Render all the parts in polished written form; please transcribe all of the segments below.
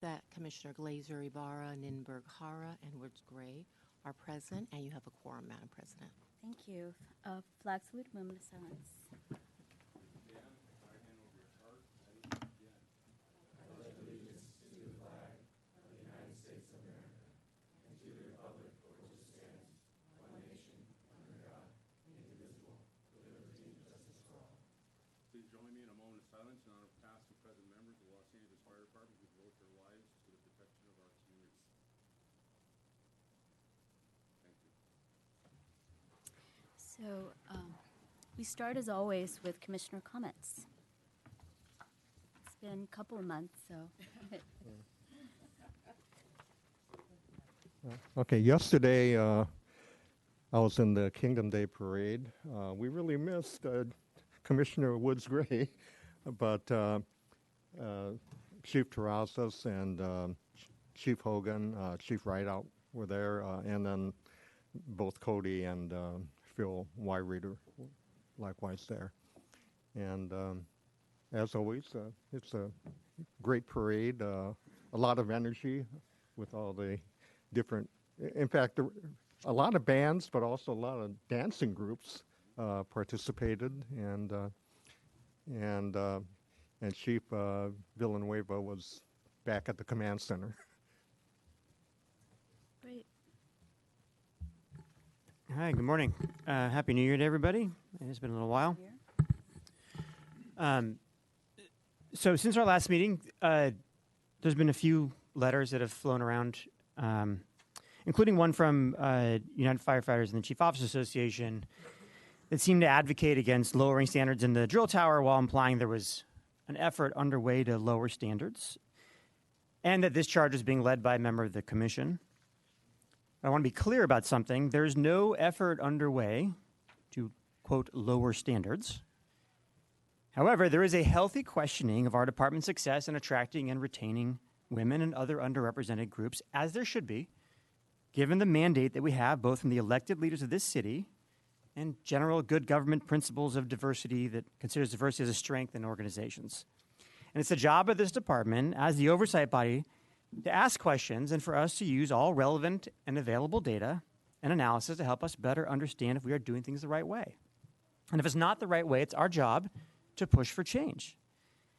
that Commissioner Glazer, Ibarra, Ninberg, Hara, and Woods Gray are present, and you have a quorum, Madam President. Thank you. Flag salute, moment of silence. Please join me in a moment of silence in honor of past and present members of the Los Angeles Fire Department who devote their lives to the protection of our communities. Thank you. So we start, as always, with commissioner comments. It's been a couple of months, so. Okay, yesterday I was in the Kingdom Day Parade. We really missed Commissioner Woods Gray, but Chief Terrazas and Chief Hogan, Chief Rideout were there, and then both Cody and Phil Wyreader likewise there. And as always, it's a great parade, a lot of energy with all the different, in fact, a lot of bands, but also a lot of dancing groups participated, and Chief Villanueva was back at the command center. Great. Hi, good morning. Happy New Year to everybody. It's been a little while. So since our last meeting, there's been a few letters that have flown around, including one from United Firefighters and the Chief Officers Association that seemed to advocate against lowering standards in the drill tower while implying there was an effort underway to lower standards, and that this charge is being led by a member of the commission. I want to be clear about something. There's no effort underway to, quote, lower standards. However, there is a healthy questioning of our department's success in attracting and retaining women and other underrepresented groups, as there should be, given the mandate that we have both from the elected leaders of this city and general good government principles of diversity that considers diversity as a strength in organizations. And it's the job of this department, as the oversight body, to ask questions and for us to use all relevant and available data and analysis to help us better understand if we are doing things the right way. And if it's not the right way, it's our job to push for change.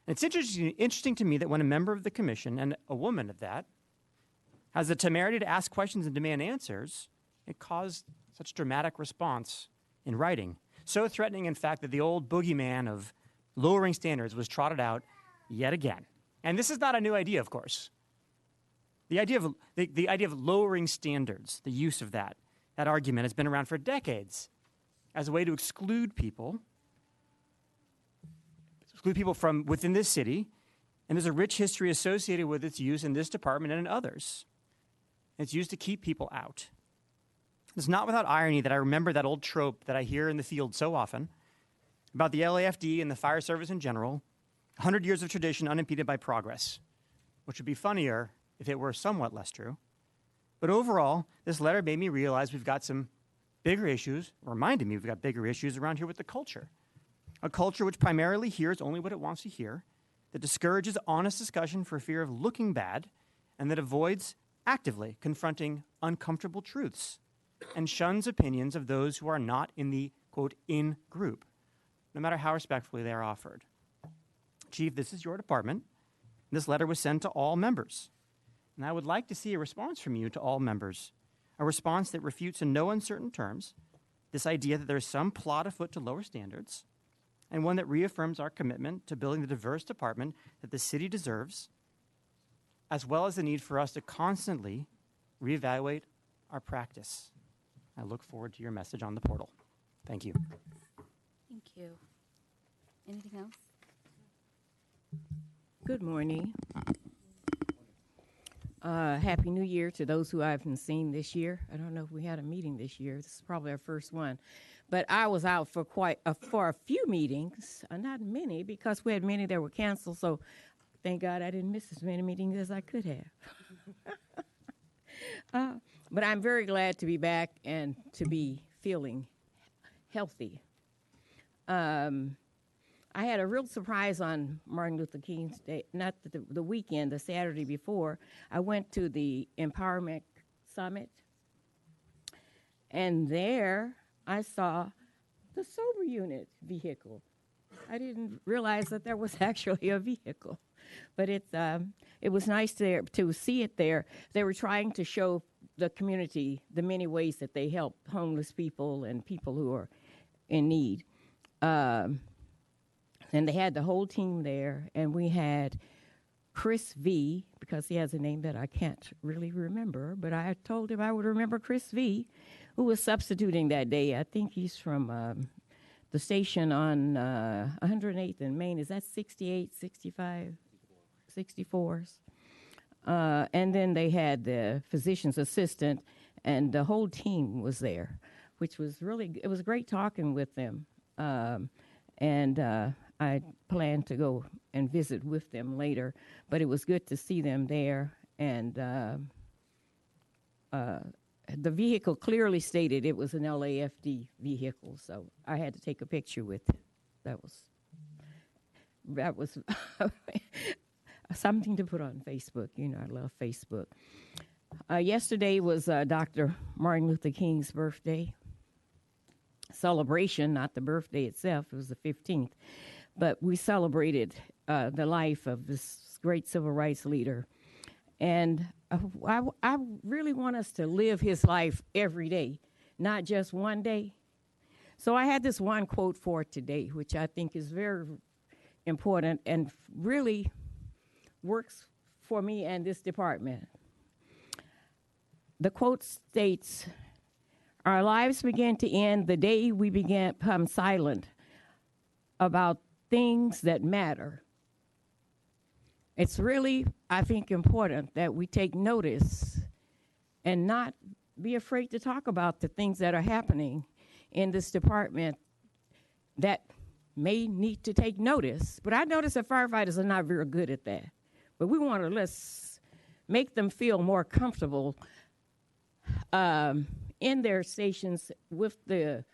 And it's interesting to me that when a member of the commission, and a woman at that, has the temerity to ask questions and demand answers, it caused such dramatic response in writing. So threatening, in fact, that the old boogeyman of lowering standards was trotted out yet again. And this is not a new idea, of course. The idea of lowering standards, the use of that argument has been around for decades as a way to exclude people from within this city, and there's a rich history associated with its use in this department and in others. It's used to keep people out. It's not without irony that I remember that old trope that I hear in the field so often about the LAFD and the fire service in general, 100 years of tradition unimpeded by progress, which would be funnier if it were somewhat less true. But overall, this letter made me realize we've got some bigger issues, reminded me we've got bigger issues around here with the culture. A culture which primarily hears only what it wants to hear, that discourages honest discussion for fear of looking bad, and that avoids actively confronting uncomfortable truths and shuns opinions of those who are not in the, quote, in group, no matter how respectfully they are offered. Chief, this is your department. This letter was sent to all members. And I would like to see a response from you to all members, a response that refutes in no uncertain terms this idea that there is some plot afoot to lower standards, and one that reaffirms our commitment to building the diverse department that the city deserves, as well as the need for us to constantly reevaluate our practice. I look forward to your message on the portal. Thank you. Thank you. Anything else? Good morning. Happy New Year to those who I haven't seen this year. I don't know if we had a meeting this year. This is probably our first one. But I was out for for a few meetings, not many, because we had many that were canceled. So thank God I didn't miss as many meetings as I could have. But I'm very glad to be back and to be feeling healthy. I had a real surprise on Martin Luther King's Day, not the weekend, the Saturday before. I went to the Empowerment Summit, and there I saw the sober unit vehicle. I didn't realize that there was actually a vehicle, but it was nice to see it there. They were trying to show the community the many ways that they help homeless people and people who are in need. And they had the whole team there, and we had Chris V, because he has a name that I can't really remember, but I told him I would remember Chris V, who was substituting that day. I think he's from the station on 108th and Main. Is that 68, 65, 64s? And then they had the physician's assistant, and the whole team was there, which was it was great talking with them. And I plan to go and visit with them later, but it was good to see them there. And the vehicle clearly stated it was an LAFD vehicle, so I had to take a picture with it. That was something to put on Facebook. You know, I love Facebook. Yesterday was Dr. Martin Luther King's birthday celebration, not the birthday itself. It was the 15th. But we celebrated the life of this great civil rights leader. And I really want us to live his life every day, not just one day. So I had this one quote for today, which I think is very important and really works for me and this department. The quote states, "Our lives begin to end the day we become silent about things that matter." It's really, I think, important that we take notice and not be afraid to talk about the things that are happening in this department that may need to take notice. But I notice that firefighters are not very good at that. But we want to let's make them feel more comfortable in their stations with the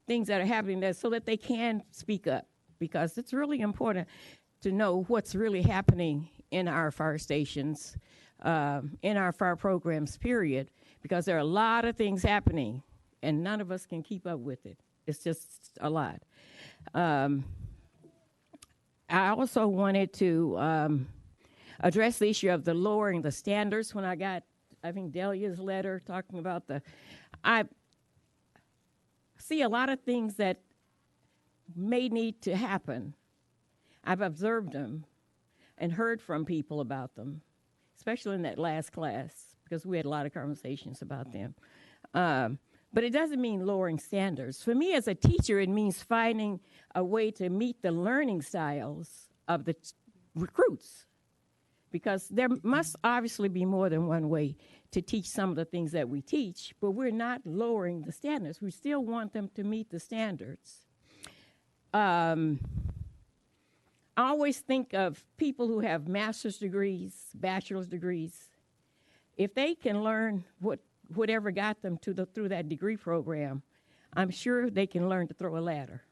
things that are happening there so that they can speak up, because it's really important to know what's really happening in our fire stations, in our fire programs, period, because there are a lot of things happening, and none of us can keep up with it. It's just a lot. I also wanted to address the issue of the lowering the standards when I got, I think, Delia's letter talking about I see a lot of things that may need to happen. I've observed them and heard from people about them, especially in that last class, because we had a lot of conversations about them. But it doesn't mean lowering standards. For me as a teacher, it means finding a way to meet the learning styles of the recruits, because there must obviously be more than one way to teach some of the things that we teach, but we're not lowering the standards. We still want them to meet the standards. I always think of people who have master's degrees, bachelor's degrees. If they can learn whatever got them through that degree program, I'm sure they can learn to throw a ladder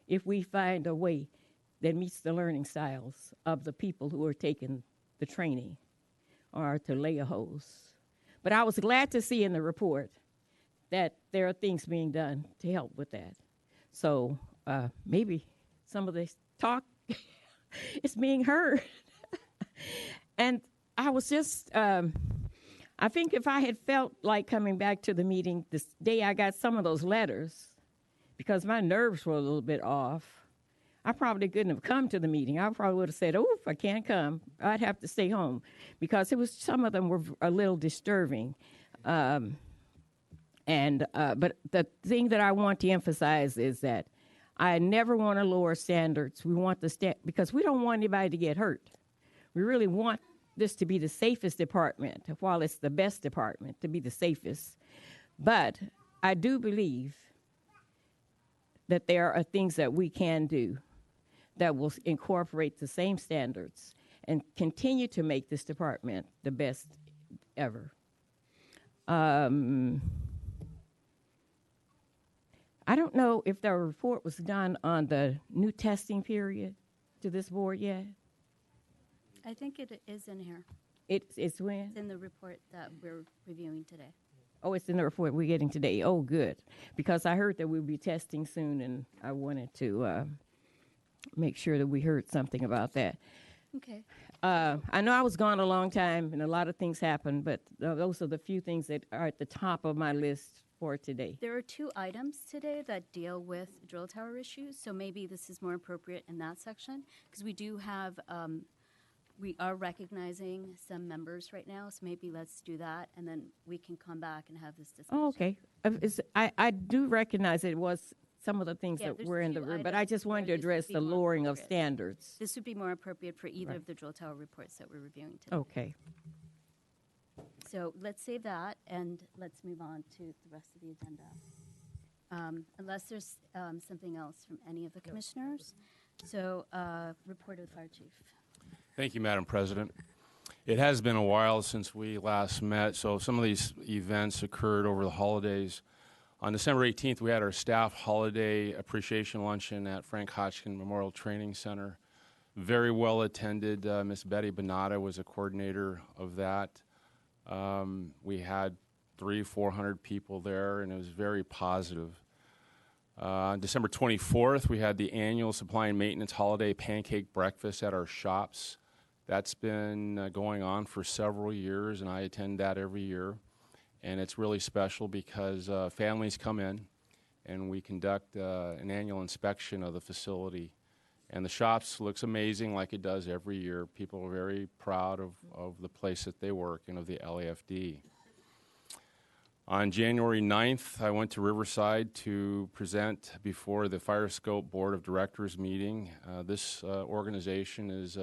if we find a way that meets the learning styles of the people who are taking the training or to lay a hose. But I was glad to see in the report that there are things being done to help with that. So maybe some of this talk is being heard. And I was just, I think if I had felt like coming back to the meeting this day I got some of those letters, because my nerves were a little bit off, I probably couldn't have come to the meeting. I probably would have said, "Oh, I can't come. I'd have to stay home," because some of them were a little disturbing. But the thing that I want to emphasize is that I never want to lower standards. We want because we don't want anybody to get hurt. We really want this to be the safest department, while it's the best department, to be the safest. But I do believe that there are things that we can do that will incorporate the same standards and continue to make this department the best ever. I don't know if the report was done on the new testing period to this board yet. I think it is in here. It's when? It's in the report that we're reviewing today. Oh, it's in the report we're getting today. Oh, good. Because I heard that we'll be testing soon, and I wanted to make sure that we heard something about that. Okay. I know I was gone a long time, and a lot of things happened, but those are the few things that are at the top of my list for today. There are 2 items today that deal with drill tower issues, so maybe this is more appropriate in that section, because we do have, we are recognizing some members right now, so maybe let's do that, and then we can come back and have this discussion. Oh, okay. I do recognize it was some of the things Yeah, that there's were in the 2 room, but I items just wanted to where this would address be the more lowering of appropriate. standards. This would be more appropriate for either Right. of the drill tower reports that we're reviewing today. Okay. So let's save that, and let's move on to the rest of the agenda. Unless there's something else from any of the commissioners. So, report of the fire chief. Thank you, Madam President. It has been a while since we last met, so some of these events occurred over the holidays. On December 18th, we had our staff holiday appreciation luncheon at Frank Hotchkin Memorial Training Center. Very well attended. Miss Betty Bonata was a coordinator of that. We had 300-400 people there, and it was very positive. On December 24th, we had the annual supply and maintenance holiday pancake breakfast at our shops. That's been going on for several years, and I attend that every year. And it's really special because families come in, and we conduct an annual inspection of the facility. And the shops looks amazing like it does every year. People are very proud of the place that they work and of the LAFD. On January 9th, I went to Riverside to present before the Fire Scope Board of Directors meeting. This organization is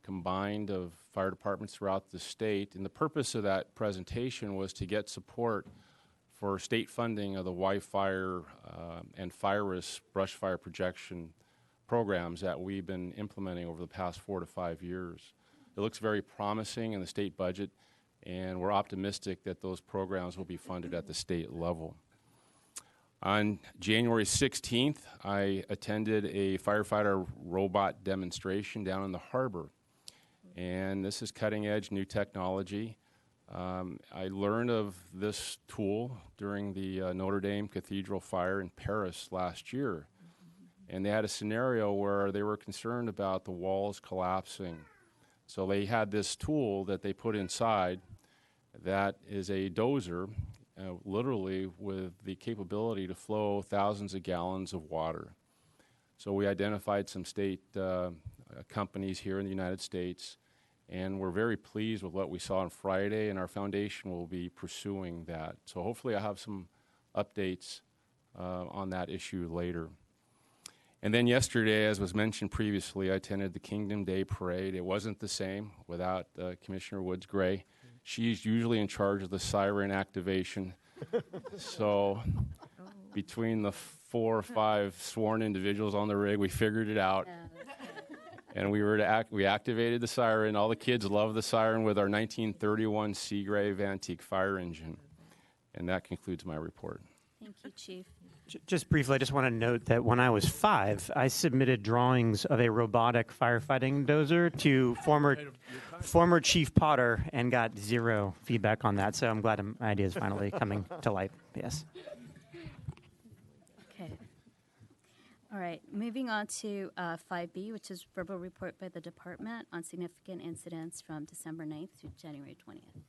combined of fire departments throughout the state, and the purpose of that presentation was to get support for state funding of the Y-Fire and fire risk brush fire projection programs that we've been implementing over the past 4 to 5 years. It looks very promising in the state budget, and we're optimistic that those programs will be funded at the state level. On January 16th, I attended a firefighter robot demonstration down in the harbor, and this is cutting-edge new technology. I learned of this tool during the Notre Dame Cathedral fire in Paris last year. And they had a scenario where they were concerned about the walls collapsing. So they had this tool that they put inside that is a dozer, literally with the capability to flow thousands of gallons of water. So we identified some state companies here in the United States, and we're very pleased with what we saw on Friday, and our foundation will be pursuing that. So hopefully I'll have some updates on that issue later. And then yesterday, as was mentioned previously, I attended the Kingdom Day Parade. It wasn't the same without Commissioner Woods Gray. She's usually in charge of the siren activation. So between the 4 or 5 sworn individuals on the rig, we figured it out. And we activated the siren. All the kids love the siren with our 1931 Seagrave antique fire engine. And that concludes my report. Thank you, Chief. Just briefly, I just want to note that when I was 5, I submitted drawings of a robotic firefighting dozer to former Chief Potter and got 0 feedback on that. So I'm glad my idea is finally coming to light. Yes. Okay. All right, moving on to 5B, which is verbal report by the department on significant incidents from December 9th to January 20th.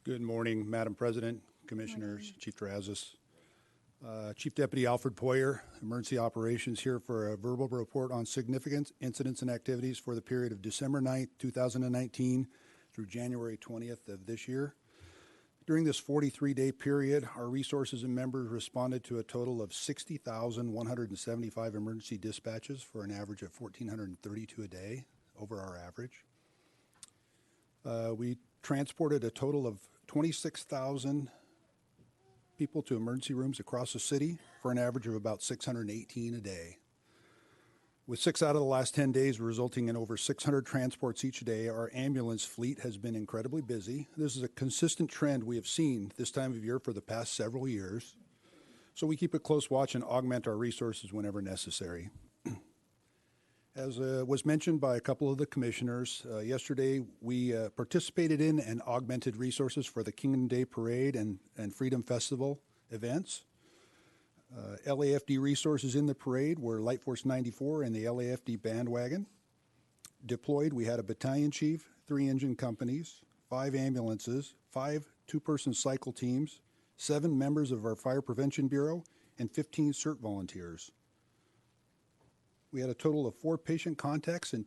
Good morning, Madam President, Commissioners, Chief Terrazas. Chief Deputy Alfred Poyer, Emergency Operations, here for a verbal report on significant incidents and activities for the period of December 9th, 2019 through January 20th of this year. During this 43-day period, our resources and members responded to a total of 60,175 emergency dispatches for an average of 1,432 a day, over our average. We transported a total of 26,000 people to emergency rooms across the city for an average of about 618 a day. With 6 out of the last 10 days resulting in over 600 transports each day, our ambulance fleet has been incredibly busy. This is a consistent trend we have seen this time of year for the past several years. So we keep a close watch and augment our resources whenever necessary. As was mentioned by a couple of the commissioners, yesterday we participated in and augmented resources for the Kingdom Day Parade and Freedom Festival events. LAFD resources in the parade were Light Force 94 and the LAFD bandwagon. Deployed, we had a battalion chief, 3 engine companies, 5 ambulances, 5 two-person cycle teams, 7 members of our Fire Prevention Bureau, and 15 CERT volunteers. We had a total of 4 patient contacts and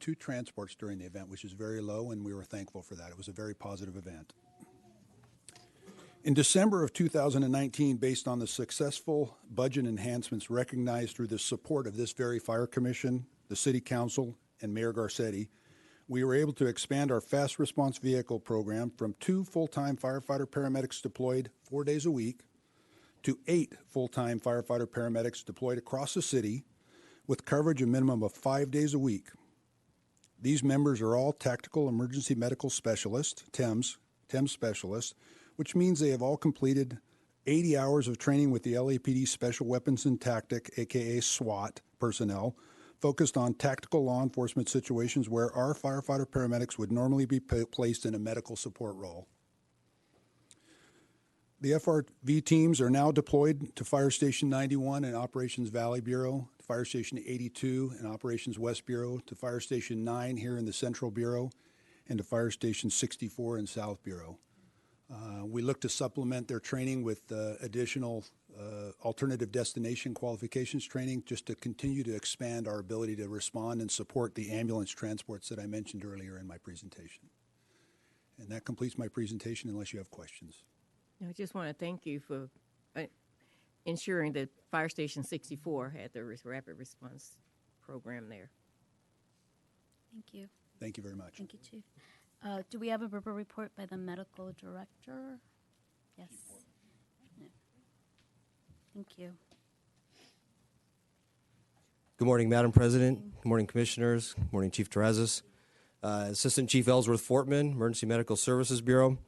2 transports during the event, which is very low, and we were thankful for that. It was a very positive event. In December of 2019, based on the successful budget enhancements recognized through the support of this very Fire Commission, the City Council, and Mayor Garcetti, we were able to expand our fast response vehicle program from 2 full-time firefighter paramedics deployed 4 days a week to 8 full-time firefighter paramedics deployed across the city with coverage a minimum of 5 days a week. These members are all tactical emergency medical specialists, TEMS specialists, which means they have all completed 80 hours of training with the LAPD Special Weapons and Tactic, aka SWAT personnel, focused on tactical law enforcement situations where our firefighter paramedics would normally be placed in a medical support role. The FRV teams are now deployed to Fire Station 91 and Operations Valley Bureau, to Fire Station 82 and Operations West Bureau, to Fire Station 9 here in the Central Bureau, and to Fire Station 64 in South Bureau. We look to supplement their training with additional alternative destination qualifications training just to continue to expand our ability to respond and support the ambulance transports that I mentioned earlier in my presentation. And that completes my presentation unless you have questions. I just want to thank you for ensuring that Fire Station 64 had the rapid response program there. Thank you. Thank you very much. Thank you, Chief. Do we have a verbal report by the medical director? Yes. No. Thank you. Good morning, Madam President. Good morning, Commissioners. Good morning, Chief Terrazas. Assistant Chief Ellsworth Fortman, Emergency Medical Services Bureau.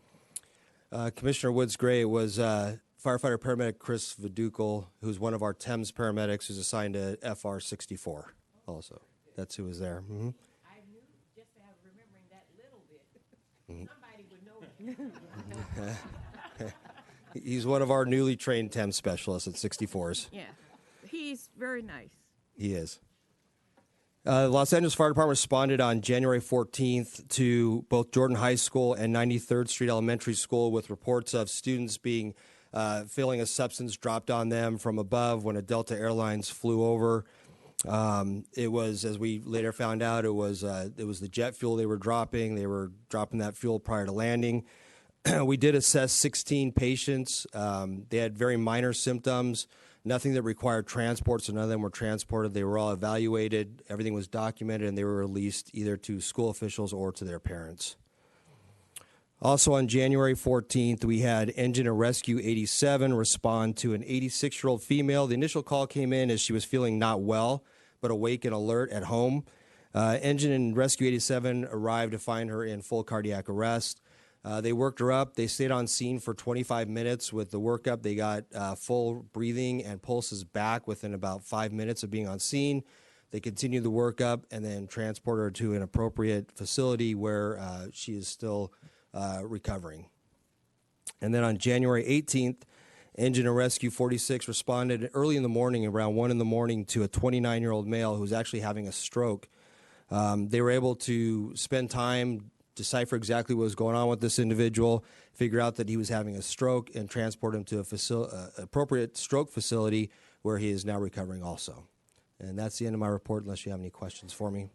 Commissioner Woods Gray was firefighter paramedic Chris Viducal, who's one of our TEMS paramedics who's assigned to FR 64 also. That's who was there. Mm-hmm. I knew just remembering that little bit. Somebody would know. He's one of our newly trained TEMS specialists at 64s. Yeah, he's very nice. He is. Los Angeles Fire Department responded on January 14th to both Jordan High School and 93rd Street Elementary School with reports of students feeling a substance dropped on them from above when a Delta Airlines flew over. It was, as we later found out, it was the jet fuel they were dropping. They were dropping that fuel prior to landing. We did assess 16 patients. They had very minor symptoms. Nothing that required transport, so none of them were transported. They were all evaluated. Everything was documented, and they were released either to school officials or to their parents. Also on January 14th, we had Engine and Rescue 87 respond to an 86-year-old female. The initial call came in as she was feeling not well, but awake and alert at home. Engine and Rescue 87 arrived to find her in full cardiac arrest. They worked her up. They stayed on scene for 25 minutes with the workup. They got full breathing and pulses back within about 5 minutes of being on scene. They continued the workup and then transported her to an appropriate facility where she is still recovering. And then on January 18th, Engine and Rescue 46 responded early in the morning, around 1 in the morning, to a 29-year-old male who was actually having a stroke. They were able to spend time, decipher exactly what was going on with this individual, figure out that he was having a stroke, and transport him to a appropriate stroke facility where he is now recovering also. And that's the end of my report, unless you have any questions for me.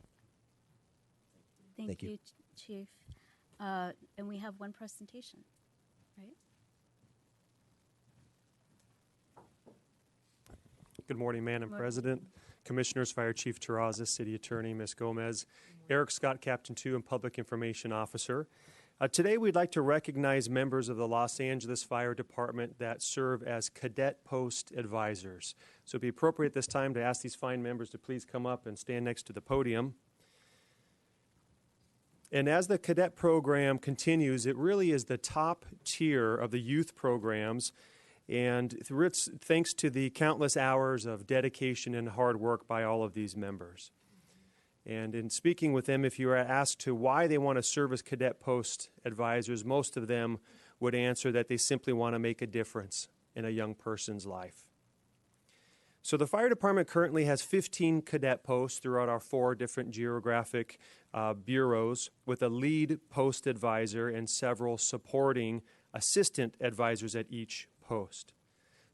Thank you, Chief. And we have one presentation, right? Good morning, Madam President, Commissioners, Fire Chief Terrazas, City Attorney Ms. Gomez, Eric Scott, Captain 2 and Public Information Officer. Today, we'd like to recognize members of the Los Angeles Fire Department that serve as cadet post advisors. So it'd be appropriate this time to ask these fine members to please come up and stand next to the podium. And as the cadet program continues, it really is the top tier of the youth programs, and it's thanks to the countless hours of dedication and hard work by all of these members. And in speaking with them, if you are asked to why they want to serve as cadet post advisors, most of them would answer that they simply want to make a difference in a young person's life. So the fire department currently has 15 cadet posts throughout our 4 different geographic bureaus, with a lead post advisor and several supporting assistant advisors at each post.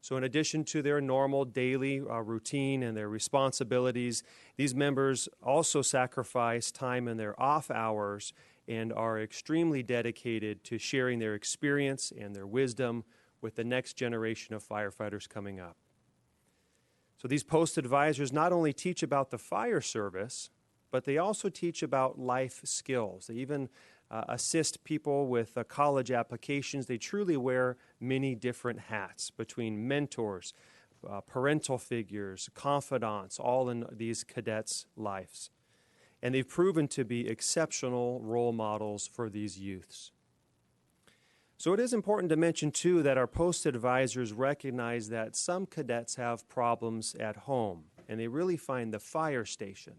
So in addition to their normal daily routine and their responsibilities, these members also sacrifice time in their off hours and are extremely dedicated to sharing their experience and their wisdom with the next generation of firefighters coming up. So these post advisors not only teach about the fire service, but they also teach about life skills. They even assist people with college applications. They truly wear many different hats between mentors, parental figures, confidants, all in these cadets' lives. And they've proven to be exceptional role models for these youths. So it is important to mention, too, that our post advisors recognize that some cadets have problems at home, and they really find the fire station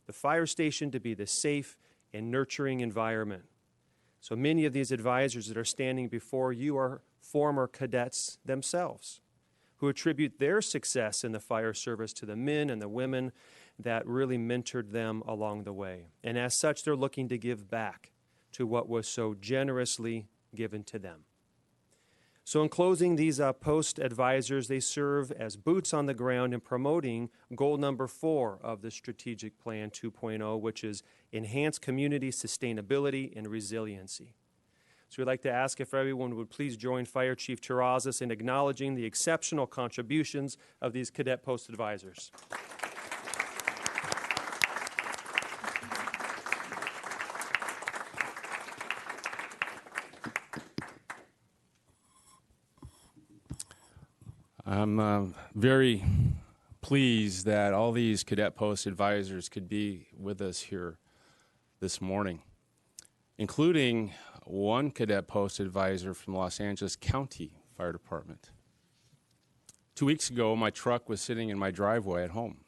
to be the safe and nurturing environment. So many of these advisors that are standing before you are former cadets themselves, who attribute their success in the fire service to the men and the women that really mentored them along the way. And as such, they're looking to give back to what was so generously given to them. So in closing, these post advisors, they serve as boots on the ground in promoting goal number 4 of the Strategic Plan 2.0, which is enhance community sustainability and resiliency. So we'd like to ask if everyone would please join Fire Chief Terrazas in acknowledging the exceptional contributions of these cadet post advisors. I'm very pleased that all these cadet post advisors could be with us here this morning, including one cadet post advisor from Los Angeles County Fire Department. 2 weeks ago, my truck was sitting in my driveway at home,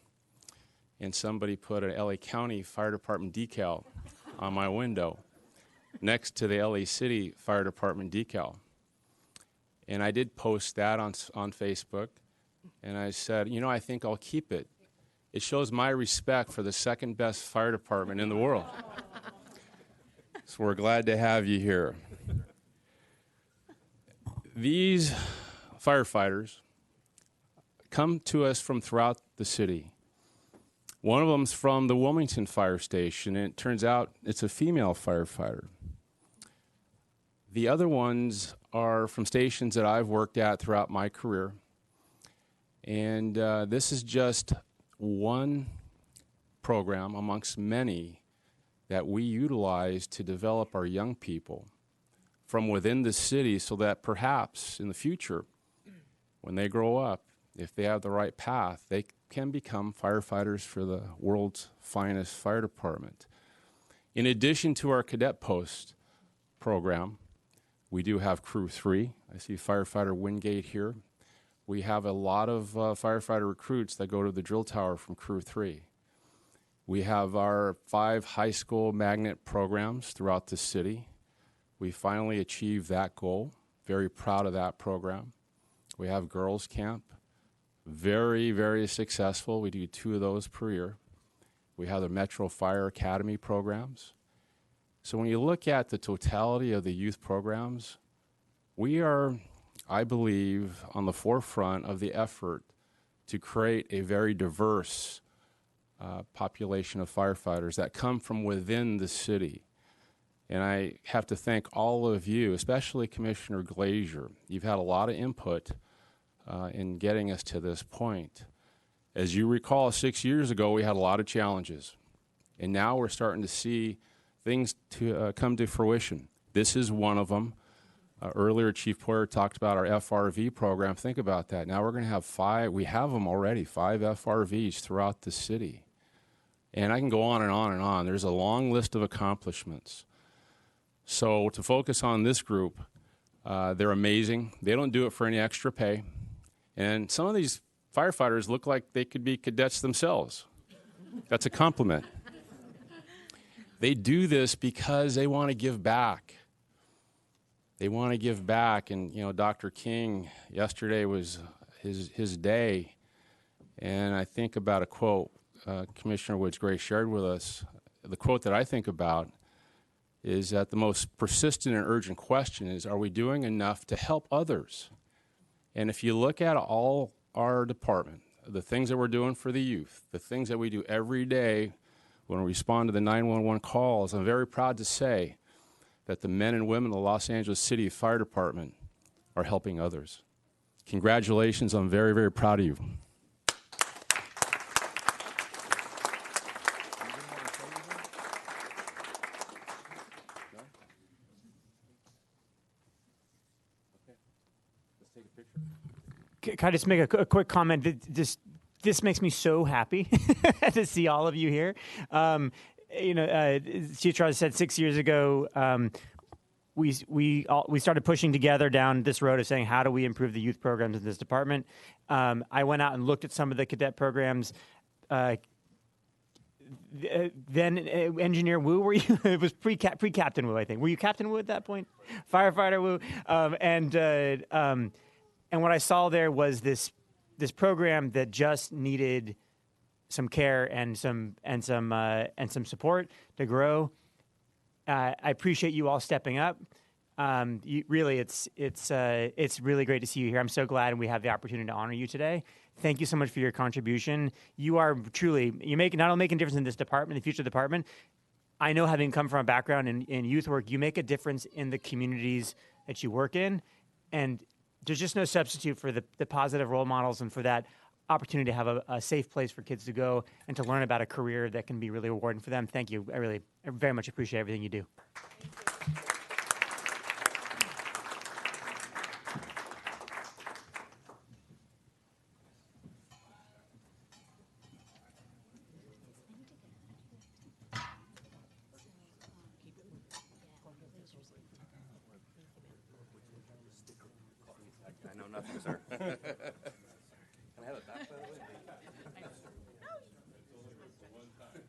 and somebody put an LA County Fire Department decal on my window next to the LA City Fire Department decal. And I did post that on Facebook, and I said, you know, I think I'll keep it. It shows my respect for the second best fire department in the world. So we're glad to have you here. These firefighters come to us from throughout the city. One of them's from the Wilmington Fire Station, and it turns out it's a female firefighter. The other ones are from stations that I've worked at throughout my career. And this is just one program amongst many that we utilize to develop our young people from within the city, so that perhaps in the future, when they grow up, if they have the right path, they can become firefighters for the world's finest fire department. In addition to our cadet post program, we do have Crew 3. I see firefighter Wingate here. We have a lot of firefighter recruits that go to the drill tower from Crew 3. We have our 5 high school magnet programs throughout the city. We finally achieved that goal. Very proud of that program. We have girls camp. Very, very successful. We do 2 of those per year. We have the Metro Fire Academy programs. So when you look at the totality of the youth programs, we are, I believe, on the forefront of the effort to create a very diverse population of firefighters that come from within the city. And I have to thank all of you, especially Commissioner Glazier. You've had a lot of input in getting us to this point. As you recall, 6 years ago, we had a lot of challenges. And now we're starting to see things to come to fruition. This is one of them. Earlier, Chief Poyer talked about our FRV program. Think about that. Now we're going to have 5, we have them already, 5 FRVs throughout the city. And I can go on and on and on. There's a long list of accomplishments. So to focus on this group, they're amazing. They don't do it for any extra pay. And some of these firefighters look like they could be cadets themselves. That's a compliment. They do this because they want to give back. They want to give back. And, you know, Dr. King, yesterday was his day. And I think about a quote Commissioner Woods Gray shared with us. The quote that I think about is that the most persistent and urgent question is, are we doing enough to help others? And if you look at all our department, the things that we're doing for the youth, the things that we do every day when we respond to the 911 calls, I'm very proud to say that the men and women of the Los Angeles City Fire Department are helping others. Congratulations. I'm very, very proud of you. Can I just make a quick comment? This makes me so happy to see all of you here. Chief Charles said 6 years ago, we started pushing together down this road of saying, how do we improve the youth programs in this department? I went out and looked at some of the cadet programs. Then Engineer Wu, were you? It was pre-Captain Wu, I think. Were you Captain Wu at that point? Firefighter Wu, and what I saw there was this program that just needed some care and some support to grow. I appreciate you all stepping up. It's really great to see you here. I'm so glad we have the opportunity to honor you today. Thank you so much for your contribution. You are truly not only making a difference in this department, the future department. I know, having come from a background in youth work, you make a difference in the communities that you work in, and there's just no substitute for the positive role models and for that opportunity to have a safe place for kids to go and to learn about a career that can be really rewarding for them. Thank you. I very much appreciate everything you do. I know nothing, sir. Can I have it back, by the way?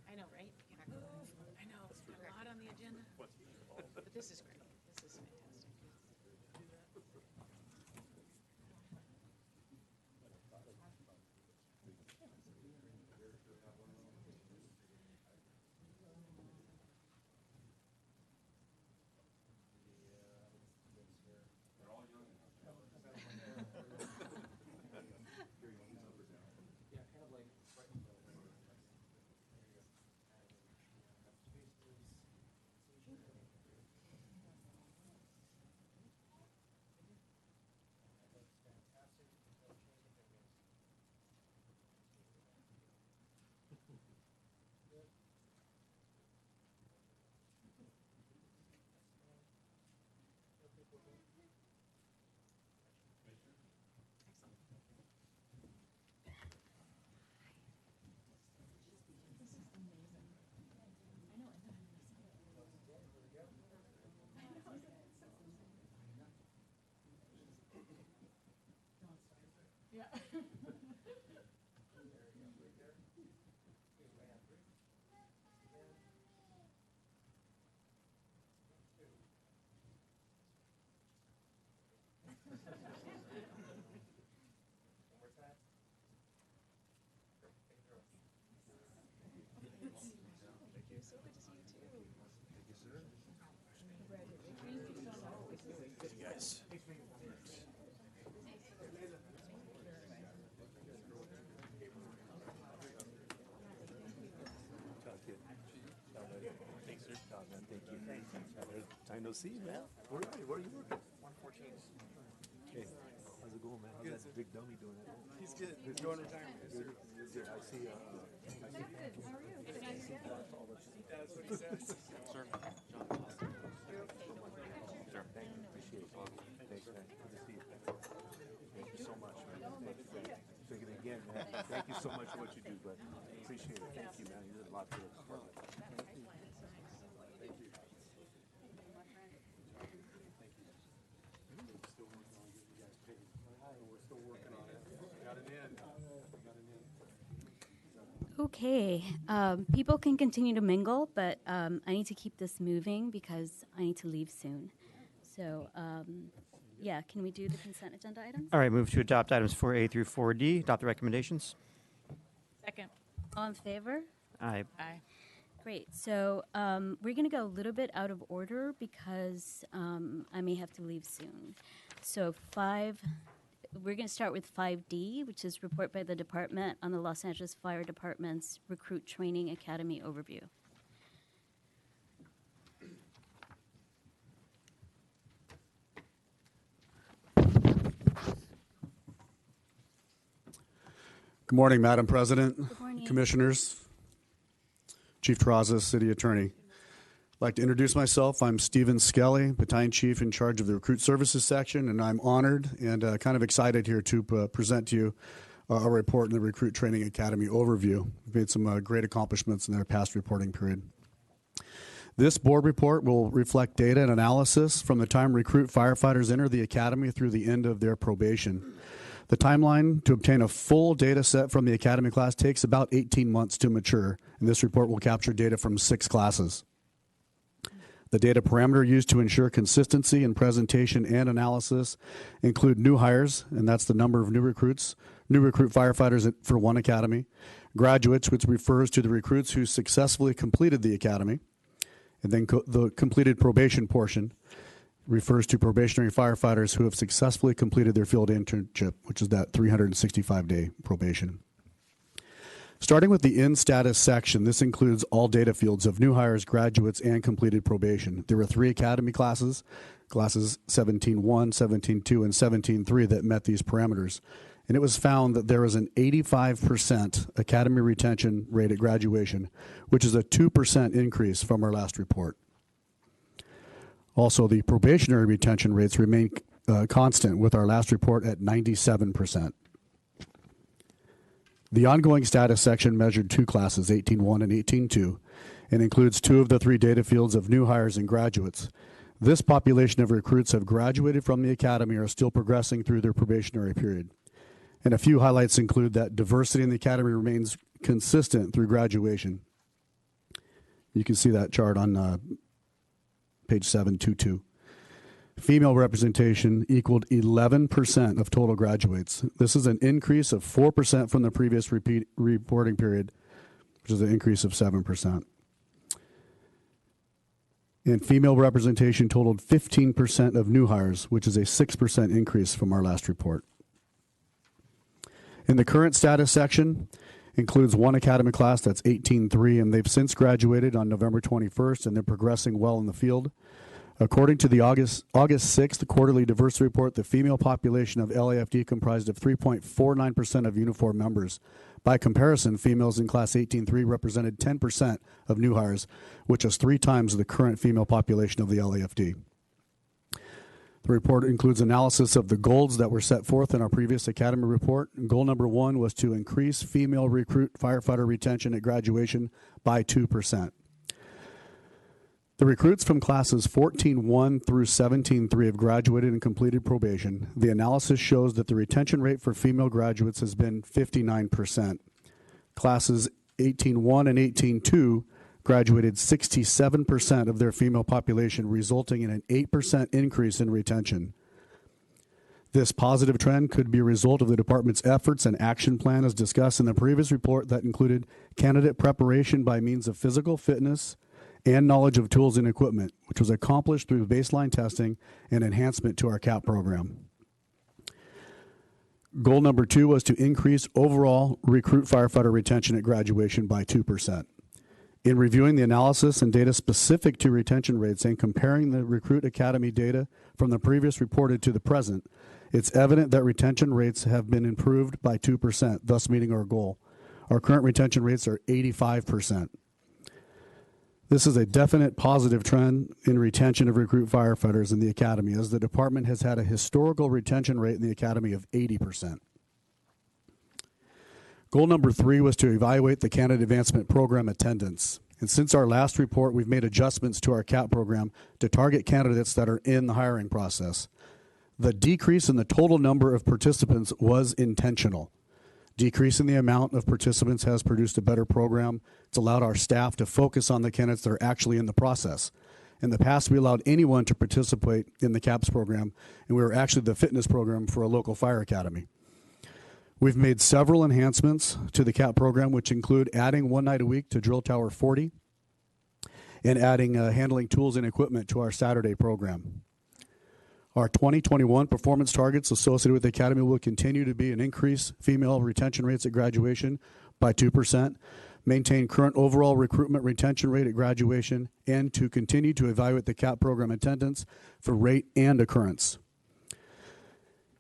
I know, right? I know, a lot on the agenda. But this is great. This is fantastic. Time no see, man. Where are you? Where are you working? 114. Hey, how's it going, man? How's that big dummy doing that? He's good. He's going retirement. Good. Good. I see. How are you? Sir, John. what you do, but appreciate it. Thank you, man. You did a lot for the department. Okay, people can continue to mingle, but I need to keep this moving because I need to leave soon. So, yeah, can we do the consent agenda items? All right, move to adopt items 4A through 4D. Adopt the recommendations. Second. All in favor? Aye. Aye. Great. So we're going to go a little bit out of order because I may have to leave soon. So we're going to start with 5D, which is report by the department on the Los Angeles Fire Department's Recruit Training Academy overview. Good morning, Madam President, Good morning. Commissioners, Chief Terrazas, City Attorney. I'd like to introduce myself. I'm Stephen Skelly, Battalion Chief in charge of the Recruit Services Section, and I'm honored and kind of excited here to present to you a report in the Recruit Training Academy overview. We've made some great accomplishments in their past reporting period. This board report will reflect data and analysis from the time recruit firefighters enter the academy through the end of their probation. The timeline to obtain a full data set from the academy class takes about 18 months to mature, and this report will capture data from 6 classes. The data parameter used to ensure consistency in presentation and analysis include new hires, and that's the number of new recruit firefighters for one academy, graduates, which refers to the recruits who successfully completed the academy, and then the completed probation portion refers to probationary firefighters who have successfully completed their field internship, which is that 365-day probation. Starting with the in status section, this includes all data fields of new hires, graduates, and completed probation. There were 3 academy classes 17-1, 17-2, and 17-3 that met these parameters. And it was found that there was an 85% academy retention rate at graduation, which is a 2% increase from our last report. Also, the probationary retention rates remain constant with our last report at 97%. The ongoing status section measured 2 classes, 18-1 and 18-2, and includes 2 of the 3 data fields of new hires and graduates. This population of recruits have graduated from the academy or are still progressing through their probationary period. And a few highlights include that diversity in the academy remains consistent through graduation. You can see that chart on page 722. Female representation equaled 11% of total graduates. This is an increase of 4% from the previous reporting period, which is an increase of 7%. And female representation totaled 15% of new hires, which is a 6% increase from our last report. In the current status section, includes 1 academy class, that's 18-3, and they've since graduated on November 21st, and they're progressing well in the field. According to the August 6th quarterly diversity report, the female population of LAFD comprised of 3.49% of uniform members. By comparison, females in class 18-3 represented 10% of new hires, which is 3 times the current female population of the LAFD. The report includes analysis of the goals that were set forth in our previous academy report. Goal number 1 was to increase female recruit firefighter retention at graduation by 2%. The recruits from classes 14-1 through 17-3 have graduated and completed probation. The analysis shows that the retention rate for female graduates has been 59%. Classes 18-1 and 18-2 graduated 67% of their female population, resulting in an 8% increase in retention. This positive trend could be a result of the department's efforts and action plan as discussed in the previous report that included candidate preparation by means of physical fitness and knowledge of tools and equipment, which was accomplished through baseline testing and enhancement to our CAP program. Goal number 2 was to increase overall recruit firefighter retention at graduation by 2%. In reviewing the analysis and data specific to retention rates and comparing the Recruit Academy data from the previous reported to the present, it's evident that retention rates have been improved by 2%, thus meeting our goal. Our current retention rates are 85%. This is a definite positive trend in retention of recruit firefighters in the academy, as the department has had a historical retention rate in the academy of 80%. Goal number 3 was to evaluate the candidate advancement program attendance. And since our last report, we've made adjustments to our CAP program to target candidates that are in the hiring process. The decrease in the total number of participants was intentional. Decreasing the amount of participants has produced a better program. It's allowed our staff to focus on the candidates that are actually in the process. In the past, we allowed anyone to participate in the CAPS program, and we were actually the fitness program for a local fire academy. We've made several enhancements to the CAP program, which include adding 1 night a week to Drill Tower 40 and adding handling tools and equipment to our Saturday program. Our 2021 performance targets associated with the Academy will continue to be an increase female retention rates at graduation by 2%, maintain current overall recruitment retention rate at graduation, and to continue to evaluate the CAP program attendance for rate and occurrence.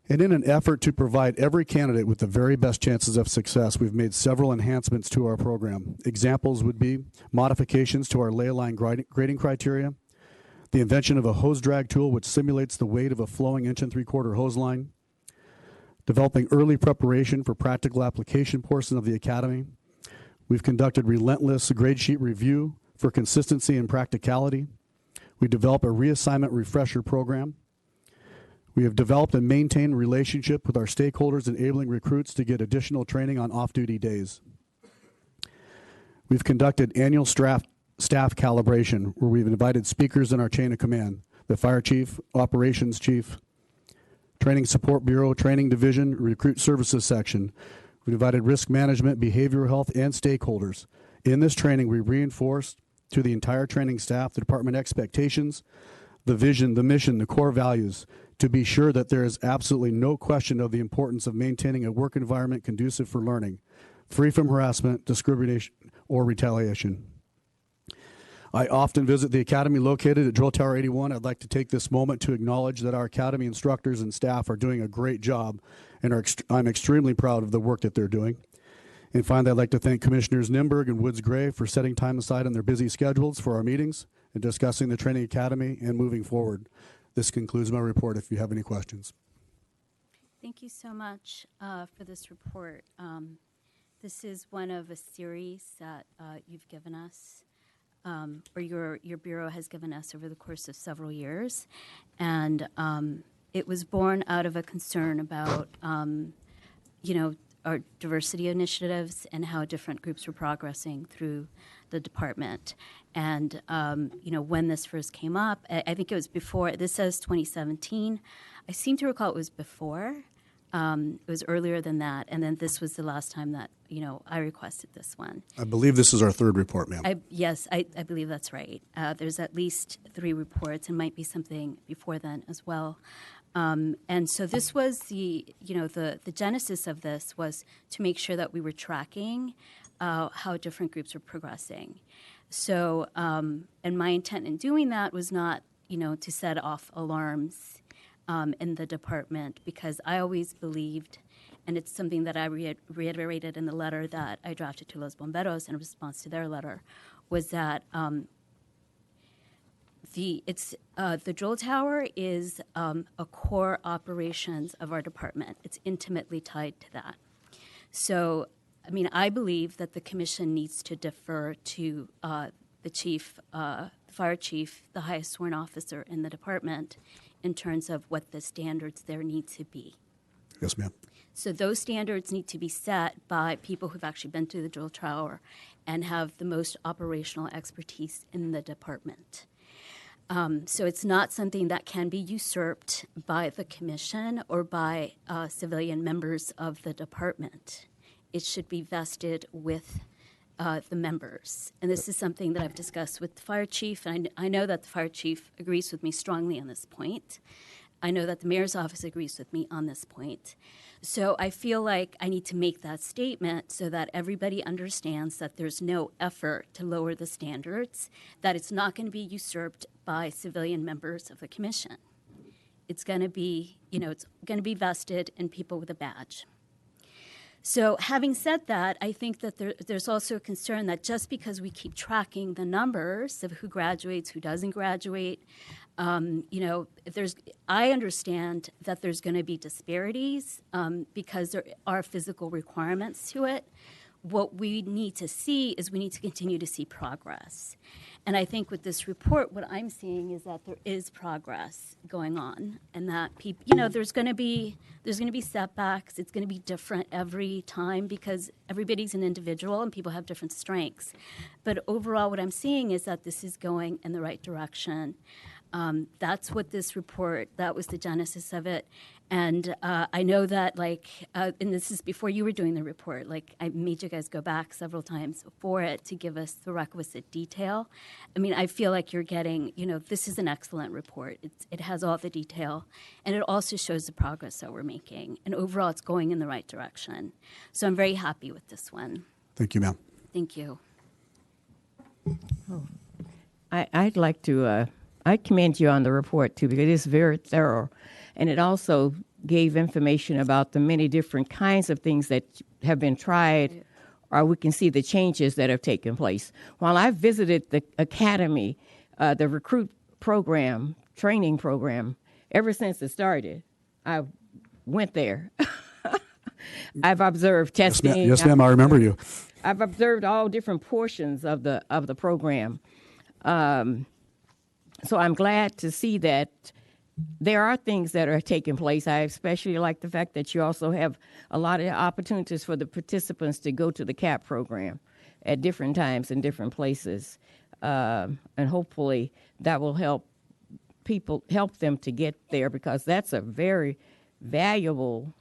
And in an effort to provide every candidate with the very best chances of success, we've made several enhancements to our program. Examples would be modifications to our lay line grading criteria, the invention of a hose drag tool which simulates the weight of a flowing 1 3/4 hose line, developing early preparation for practical application portion of the academy. We've conducted relentless grade sheet review for consistency and practicality. We developed a reassignment refresher program. We have developed and maintained relationship with our stakeholders, enabling recruits to get additional training on off-duty days. We've conducted annual staff calibration, where we've invited speakers in our chain of command, the fire chief, operations chief, training support bureau, training division, recruit services section. We've invited risk management, behavioral health, and stakeholders. In this training, we reinforced to the entire training staff the department expectations, the vision, the mission, the core values, to be sure that there is absolutely no question of the importance of maintaining a work environment conducive for learning, free from harassment, discrimination, or retaliation. I often visit the academy located at Drill Tower 81. I'd like to take this moment to acknowledge that our academy instructors and staff are doing a great job, and I'm extremely proud of the work that they're doing. And finally, I'd like to thank Commissioners Nimberg and Woods Gray for setting time aside in their busy schedules for our meetings and discussing the training academy and moving forward. This concludes my report if you have any questions. Thank you so much for this report. This is one of a series that you've given us, or your bureau has given us over the course of several years. And it was born out of a concern about, our diversity initiatives and how different groups were progressing through the department. And, when this first came up, I think it was before, this says 2017. I seem to recall it was before. It was earlier than that. And then this was the last time that, I requested this one. I believe this is our 3rd report, ma'am. Yes, I believe that's right. There's at least 3 reports, and might be something before then as well. And so this was the genesis of this was to make sure that we were tracking how different groups were progressing. So, and my intent in doing that was not, to set off alarms in the department, because I always believed, and it's something that I reiterated in the letter that I drafted to Los Bomberos in response to their letter, was that the drill tower is a core operations of our department. It's intimately tied to that. So, I believe that the commission needs to defer to the chief, the fire chief, the highest sworn officer in the department, in terms of what the standards there need to be. Yes, ma'am. So those standards need to be set by people who've actually been to the drill tower and have the most operational expertise in the department. So it's not something that can be usurped by the commission or by civilian members of the department. It should be vested with the members. And this is something that I've discussed with the fire chief, and I know that the fire chief agrees with me strongly on this point. I know that the mayor's office agrees with me on this point. So I feel like I need to make that statement so that everybody understands that there's no effort to lower the standards, that it's not going to be usurped by civilian members of the commission. It's going to be, it's going to be vested in people with a badge. So having said that, I think that there's also a concern that just because we keep tracking the numbers of who graduates, who doesn't graduate, I understand that there's going to be disparities because there are physical requirements to it. What we need to see is we need to continue to see progress. And I think with this report, what I'm seeing is that there is progress going on, and that people, there's going to be setbacks. It's going to be different every time because everybody's an individual and people have different strengths. But overall, what I'm seeing is that this is going in the right direction. That's what this report, that was the genesis of it. And I know that, and this is before you were doing the report, I made you guys go back several times for it to give us the requisite detail. I mean, I feel like you're getting, this is an excellent report. It has all the detail, and it also shows the progress that we're making. And overall, it's going in the right direction. So I'm very happy with this one. Thank you, ma'am. Thank you. I'd like to, I commend you on the report, too, because it is very thorough. And it also gave information about the many different kinds of things that have been tried, or we can see the changes that have taken place. While I visited the academy, the recruit program, training program, ever since it started, I went there. I've observed testing. Yes, ma'am, I remember you. I've observed all different portions of the program. So I'm glad to see that there are things that are taking place. I especially like the fact that you also have a lot of opportunities for the participants to go to the CAP program at different times in different places. And hopefully that will help them to get there, because that's a very valuable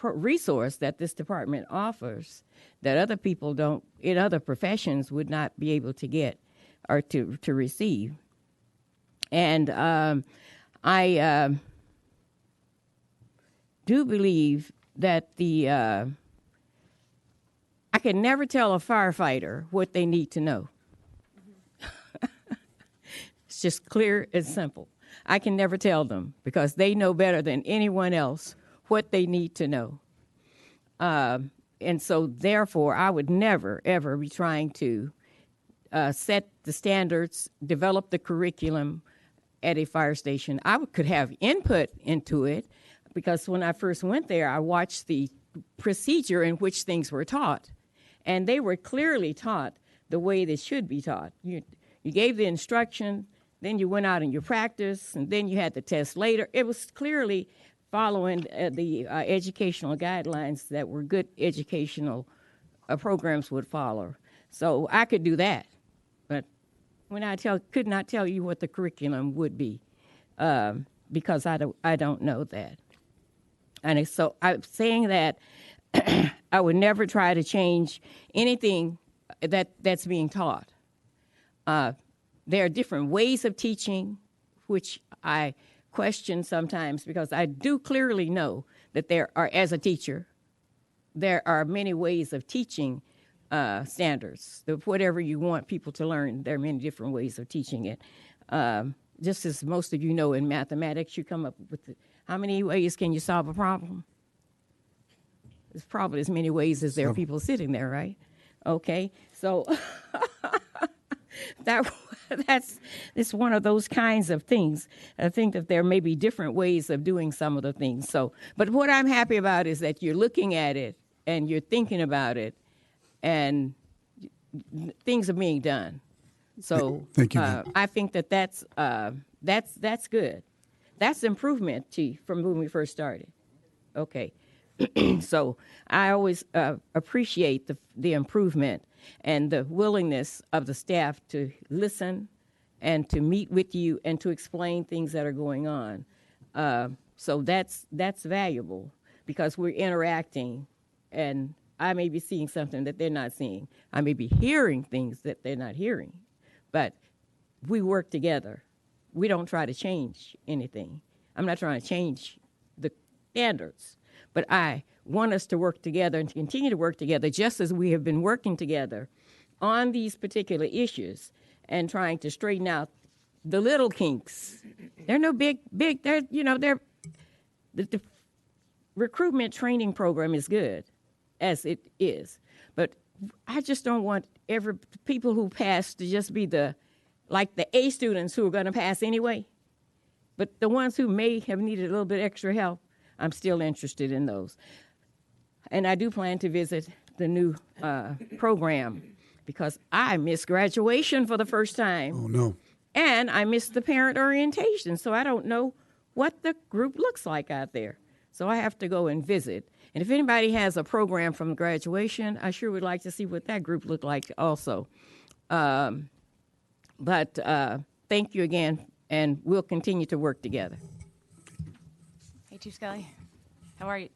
resource that this department offers that other people don't, in other professions, would not be able to get or to receive. And I do believe that I can never tell a firefighter what they need to know. It's just clear and simple. I can never tell them because they know better than anyone else what they need to know. And so, therefore, I would never, ever be trying to set the standards, develop the curriculum at a fire station. I could have input into it because when I first went there, I watched the procedure in which things were taught. And they were clearly taught the way they should be taught. You gave the instruction, then you went out and you practiced, and then you had the test later. It was clearly following the educational guidelines that were good educational programs would follow. So I could do that. But when could not tell you what the curriculum would be because I don't know that. And so I'm saying that I would never try to change anything that's being taught. There are different ways of teaching, which I question sometimes because I do clearly know that there are, as a teacher, there are many ways of teaching standards. Whatever you want people to learn, there are many different ways of teaching it. Just as most of you know, in mathematics, you come up with how many ways can you solve a problem? There's probably as many ways as there are people sitting there, right? Okay, so it's one of those kinds of things. I think that there may be different ways of doing some of the things. So, but what I'm happy about is that you're looking at it and you're thinking about it, and things are being done. So, thank you. I think that's good. That's improvement, Chief, from when we first started. Okay. So I always appreciate the improvement and the willingness of the staff to listen and to meet with you and to explain things that are going on. So that's valuable because we're interacting, and I may be seeing something that they're not seeing. I may be hearing things that they're not hearing, but we work together. We don't try to change anything. I'm not trying to change the standards. But I want us to work together and to continue to work together just as we have been working together on these particular issues and trying to straighten out the little kinks. They're no big, the recruitment training program is good as it is. But I just don't want people who pass to just be the like the A students who are going to pass anyway. But the ones who may have needed a little bit extra help, I'm still interested in those. And I do plan to visit the new program because I missed graduation for the first time. Oh, no. And I missed the parent orientation, so I don't know what the group looks like out there. So I have to go and visit. And if anybody has a program from graduation, I sure would like to see what that group looked like also. But thank you again, and we'll continue to work together. Hey, Chief Scully. How are you?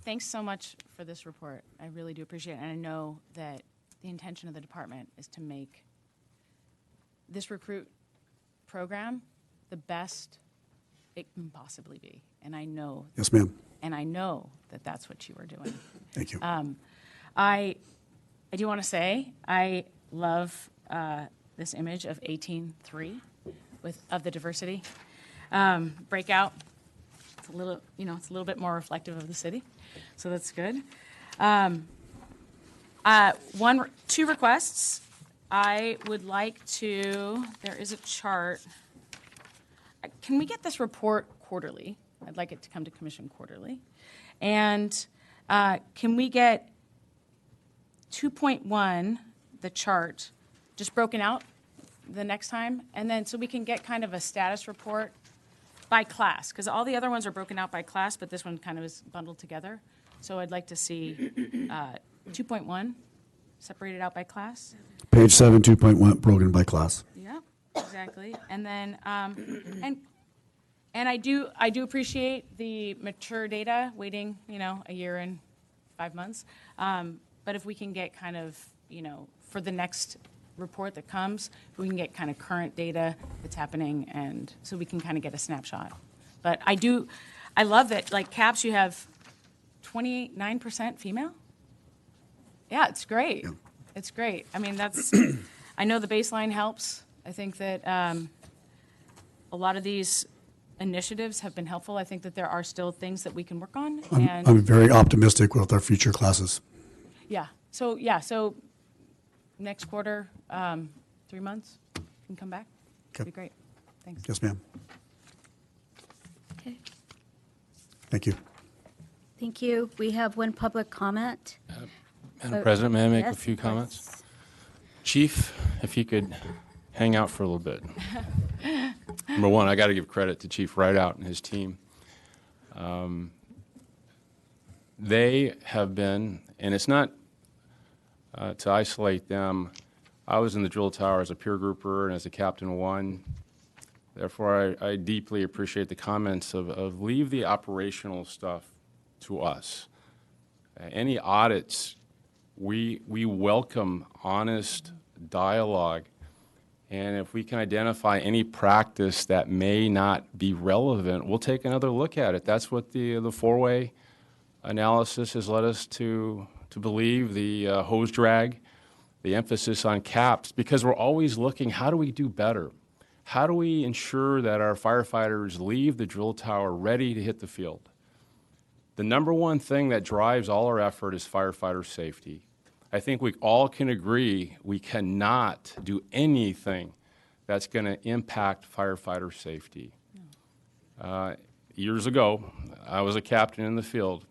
Thanks so much for this report. I really do appreciate it. And I know that the intention of the department is to make this recruit program the best it can possibly be. And I know. Yes, ma'am. And I know that that's what you are doing. Thank you. I do want to say I love this image of 18-3 of the diversity breakout. It's a little, it's a little bit more reflective of the city, so that's good. Two requests. I would like to. There is a chart. Can we get this report quarterly? I'd like it to come to commission quarterly. And can we get 2.1, the chart, just broken out the next time? And then so we can get kind of a status report by class, because all the other ones are broken out by class, but this one kind of is bundled together. So I'd like to see 2.1 separated out by class. Page 7, 2.1, broken by class. Yeah, exactly. And then and I do appreciate the mature data waiting, a year and 5 months. But if we can get kind of, for the next report that comes, if we can get kind of current data that's happening, and so we can kind of get a snapshot. But I love that, like CAPS, you have 29% female. Yeah, it's great. Yeah. It's great. I mean, I know the baseline helps. I think that a lot of these initiatives have been helpful. I think that there are still things that we can work on. I'm very optimistic with our future classes. Yeah. So next quarter, 3 months, you can come back. That'd be great. Thanks. Yes, ma'am. Okay. Thank you. Thank you. We have one public comment. Madam President, may I make yes, a few of course. comments? Chief, if you could hang out for a little bit. Number one, I got to give credit to Chief Rideout and his team. They have been, and it's not to isolate them. I was in the drill tower as a peer grouper and as a Captain 1. Therefore, I deeply appreciate the comments of leave the operational stuff to us. Any audits, we welcome honest dialogue. And if we can identify any practice that may not be relevant, we'll take another look at it. That's what the four-way analysis has led us to believe, the hose drag, the emphasis on CAPS, because we're always looking, how do we do better? How do we ensure that our firefighters leave the drill tower ready to hit the field? The number one thing that drives all our effort is firefighter safety. I think we all can agree we cannot do anything that's going to impact firefighter safety. Years ago, I was a captain in the field,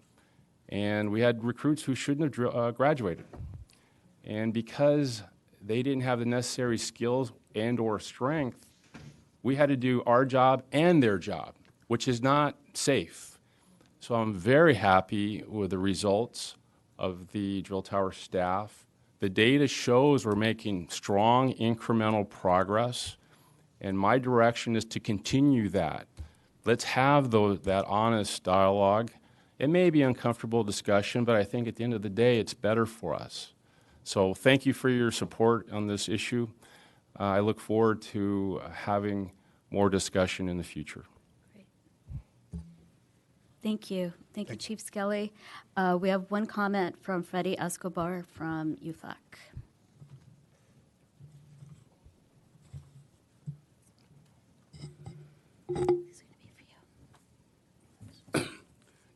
and we had recruits who shouldn't have graduated. And because they didn't have the necessary skills and or strength, we had to do our job and their job, which is not safe. So I'm very happy with the results of the drill tower staff. The data shows we're making strong incremental progress, and my direction is to continue that. Let's have that honest dialogue. It may be uncomfortable discussion, but I think at the end of the day, it's better for us. So thank you for your support on this issue. I look forward to having more discussion in the future. Great. Thank you. Thank you, Chief Skelly. We have one comment from Freddie Escobar from UFAC.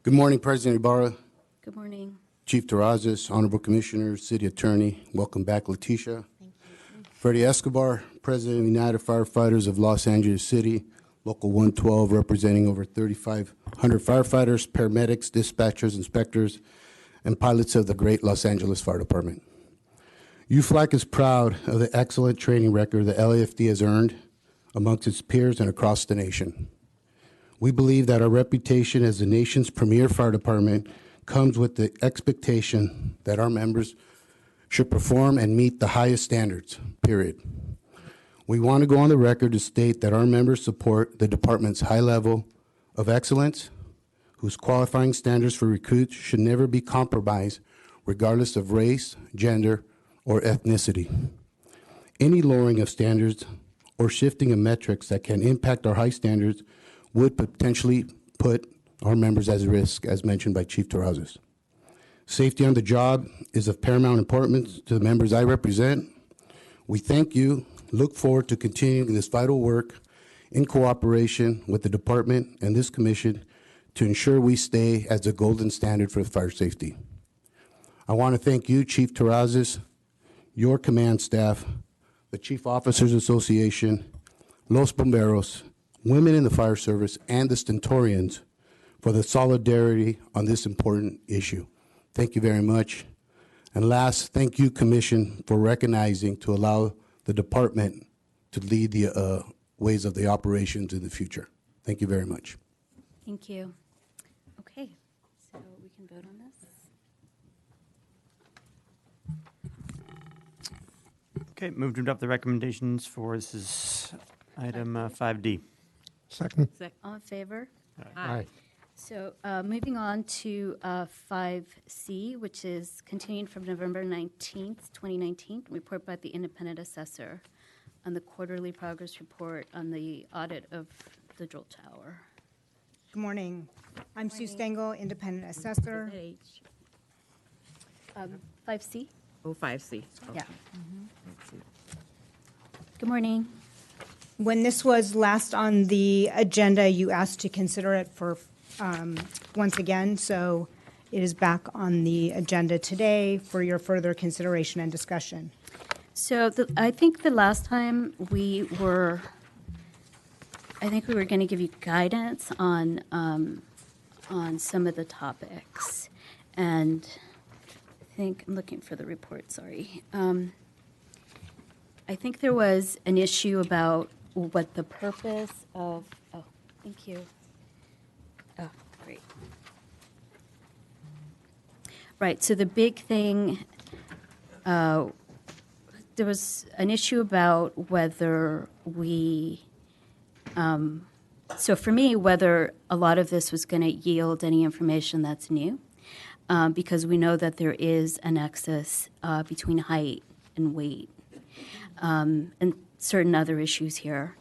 Good morning, President Ibarra. Good morning. Chief Terrazas, Honorable Commissioners, City Attorney. Welcome back, Letitia. Thank you. Freddie Escobar, President of United Firefighters of Los Angeles City, Local 112, representing over 3,500 firefighters, paramedics, dispatchers, inspectors, and pilots of the great Los Angeles Fire Department. UFLAC is proud of the excellent training record the LAFD has earned amongst its peers and across the nation. We believe that our reputation as the nation's premier fire department comes with the expectation that our members should perform and meet the highest standards, period. We want to go on the record to state that our members support the department's high level of excellence, whose qualifying standards for recruits should never be compromised regardless of race, gender, or ethnicity. Any lowering of standards or shifting of metrics that can impact our high standards would potentially put our members at risk, as mentioned by Chief Terrazas. Safety on the job is of paramount importance to the members I represent. We thank you, look forward to continuing this vital work in cooperation with the department and this commission to ensure we stay as the golden standard for fire safety. I want to thank you, Chief Terrazas, your command staff, the Chief Officers Association, Los Bomberos, women in the fire service, and the Stentorians for the solidarity on this important issue. Thank you very much. And last, thank you, Commission, for recognizing to allow the department to lead the ways of the operations in the future. Thank you very much. Thank you. Okay, so we can vote on this. Okay, move to adopt the recommendations for, this is item 5D. Second. All in favor? Aye. So moving on to 5C, which is continuing from November 19th, 2019, report by the independent assessor on the quarterly progress report on the audit of the drill tower. Good morning. I'm Sue Stengel, independent assessor. 5C? Oh, 5C. Yeah. Good morning. When this was last on the agenda, you asked to consider it for once again, so it is back on the agenda today for your further consideration and discussion. So I think the last time we were going to give you guidance on some of the topics, and I think I'm looking for the report. Sorry, I think there was an issue about what the purpose of. Oh, thank you. Oh, great. Right. So the big thing. There was an issue about whether we, so for me, whether a lot of this was going to yield any information that's new, because we know that there is a nexus between height and weight, and certain other issues here.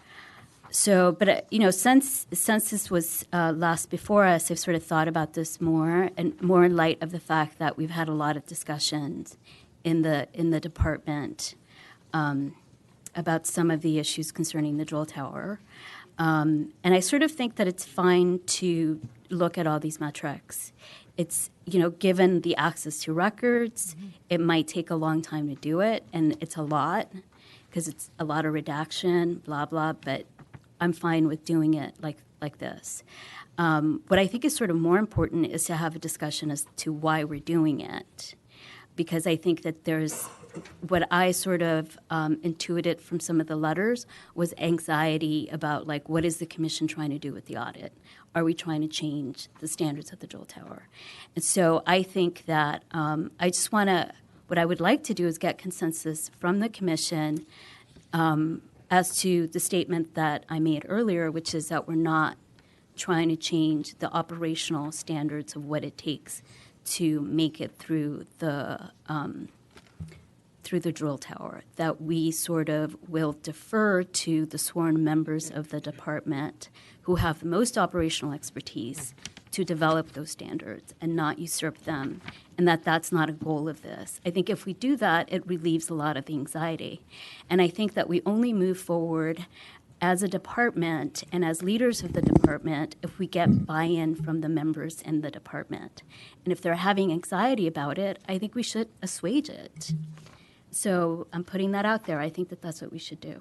So, but since this was last before us, I've sort of thought about this more, and more in light of the fact that we've had a lot of discussions in the department about some of the issues concerning the drill tower. And I sort of think that it's fine to look at all these metrics. It's, given the access to records, it might take a long time to do it, and it's a lot, because it's a lot of redaction, blah, blah, but I'm fine with doing it like this. What I think is sort of more important is to have a discussion as to why we're doing it, because I think that there's what I sort of intuited from some of the letters was anxiety about, what is the commission trying to do with the audit? Are we trying to change the standards of the drill tower? And so I think that I just want to, what I would like to do is get consensus from the commission as to the statement that I made earlier, which is that we're not trying to change the operational standards of what it takes to make it through the drill tower, that we sort of will defer to the sworn members of the department who have the most operational expertise to develop those standards and not usurp them, and that's not a goal of this. I think if we do that, it relieves a lot of the anxiety. And I think that we only move forward as a department and as leaders of the department if we get buy-in from the members in the department. And if they're having anxiety about it, I think we should assuage it. So I'm putting that out there. I think that that's what we should do.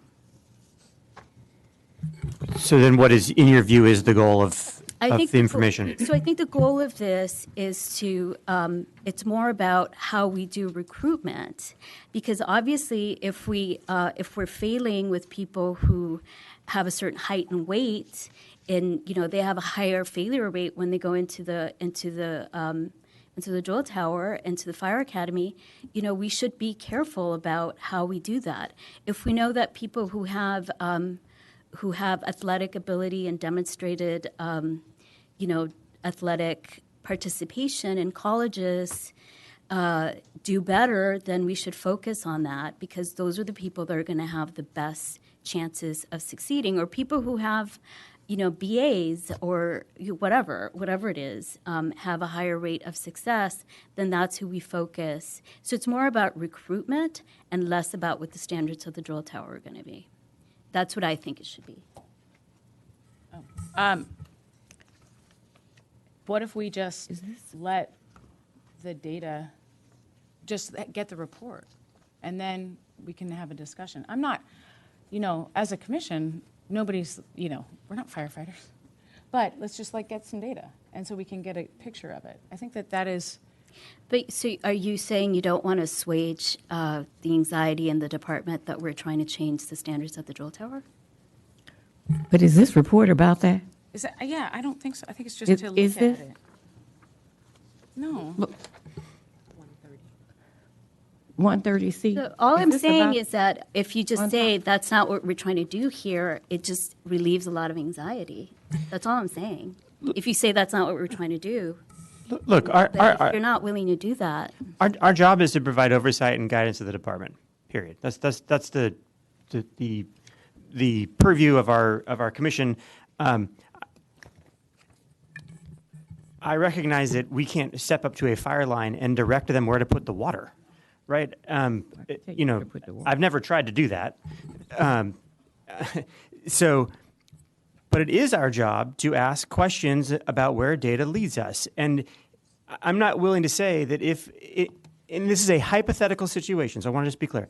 So then what is, in your view, is the goal of the information? So I think the goal of this is to, it's more about how we do recruitment. Because obviously, if we're failing with people who have a certain height and weight, and, they have a higher failure rate when they go into the drill tower, into the fire academy, we should be careful about how we do that. If we know that people who have athletic ability and demonstrated, athletic participation in colleges do better, then we should focus on that, because those are the people that are going to have the best chances of succeeding. Or people who have, BAs or whatever it is, have a higher rate of success, then that's who we focus. So it's more about recruitment and less about what the standards of the drill tower are going to be. That's what I think it should be. What if we just let the data, just get the report, and then we can have a discussion? I'm not, as a commission, nobody's, we're not firefighters, but let's just get some data, and so we can get a picture of it. I think that is. But so are you saying you don't want to assuage the anxiety in the department that we're trying to change the standards of the drill tower? But is this report about that? Is that, yeah, I don't think so. I think it's just to look at it. No. 130C. So all I'm saying is that if you just say that's not what we're trying to do here, it just relieves a lot of anxiety. That's all I'm saying. If you say that's not what we're trying to do. Look, if you're not willing to do that. Our job is to provide oversight and guidance to the department. Period. That's the purview of our commission. I recognize that we can't step up to a fire line and direct them where to put the water, right? I've never tried to do that. But it is our job to ask questions about where data leads us. And I'm not willing to say that and this is a hypothetical situation, so I want to just be clear.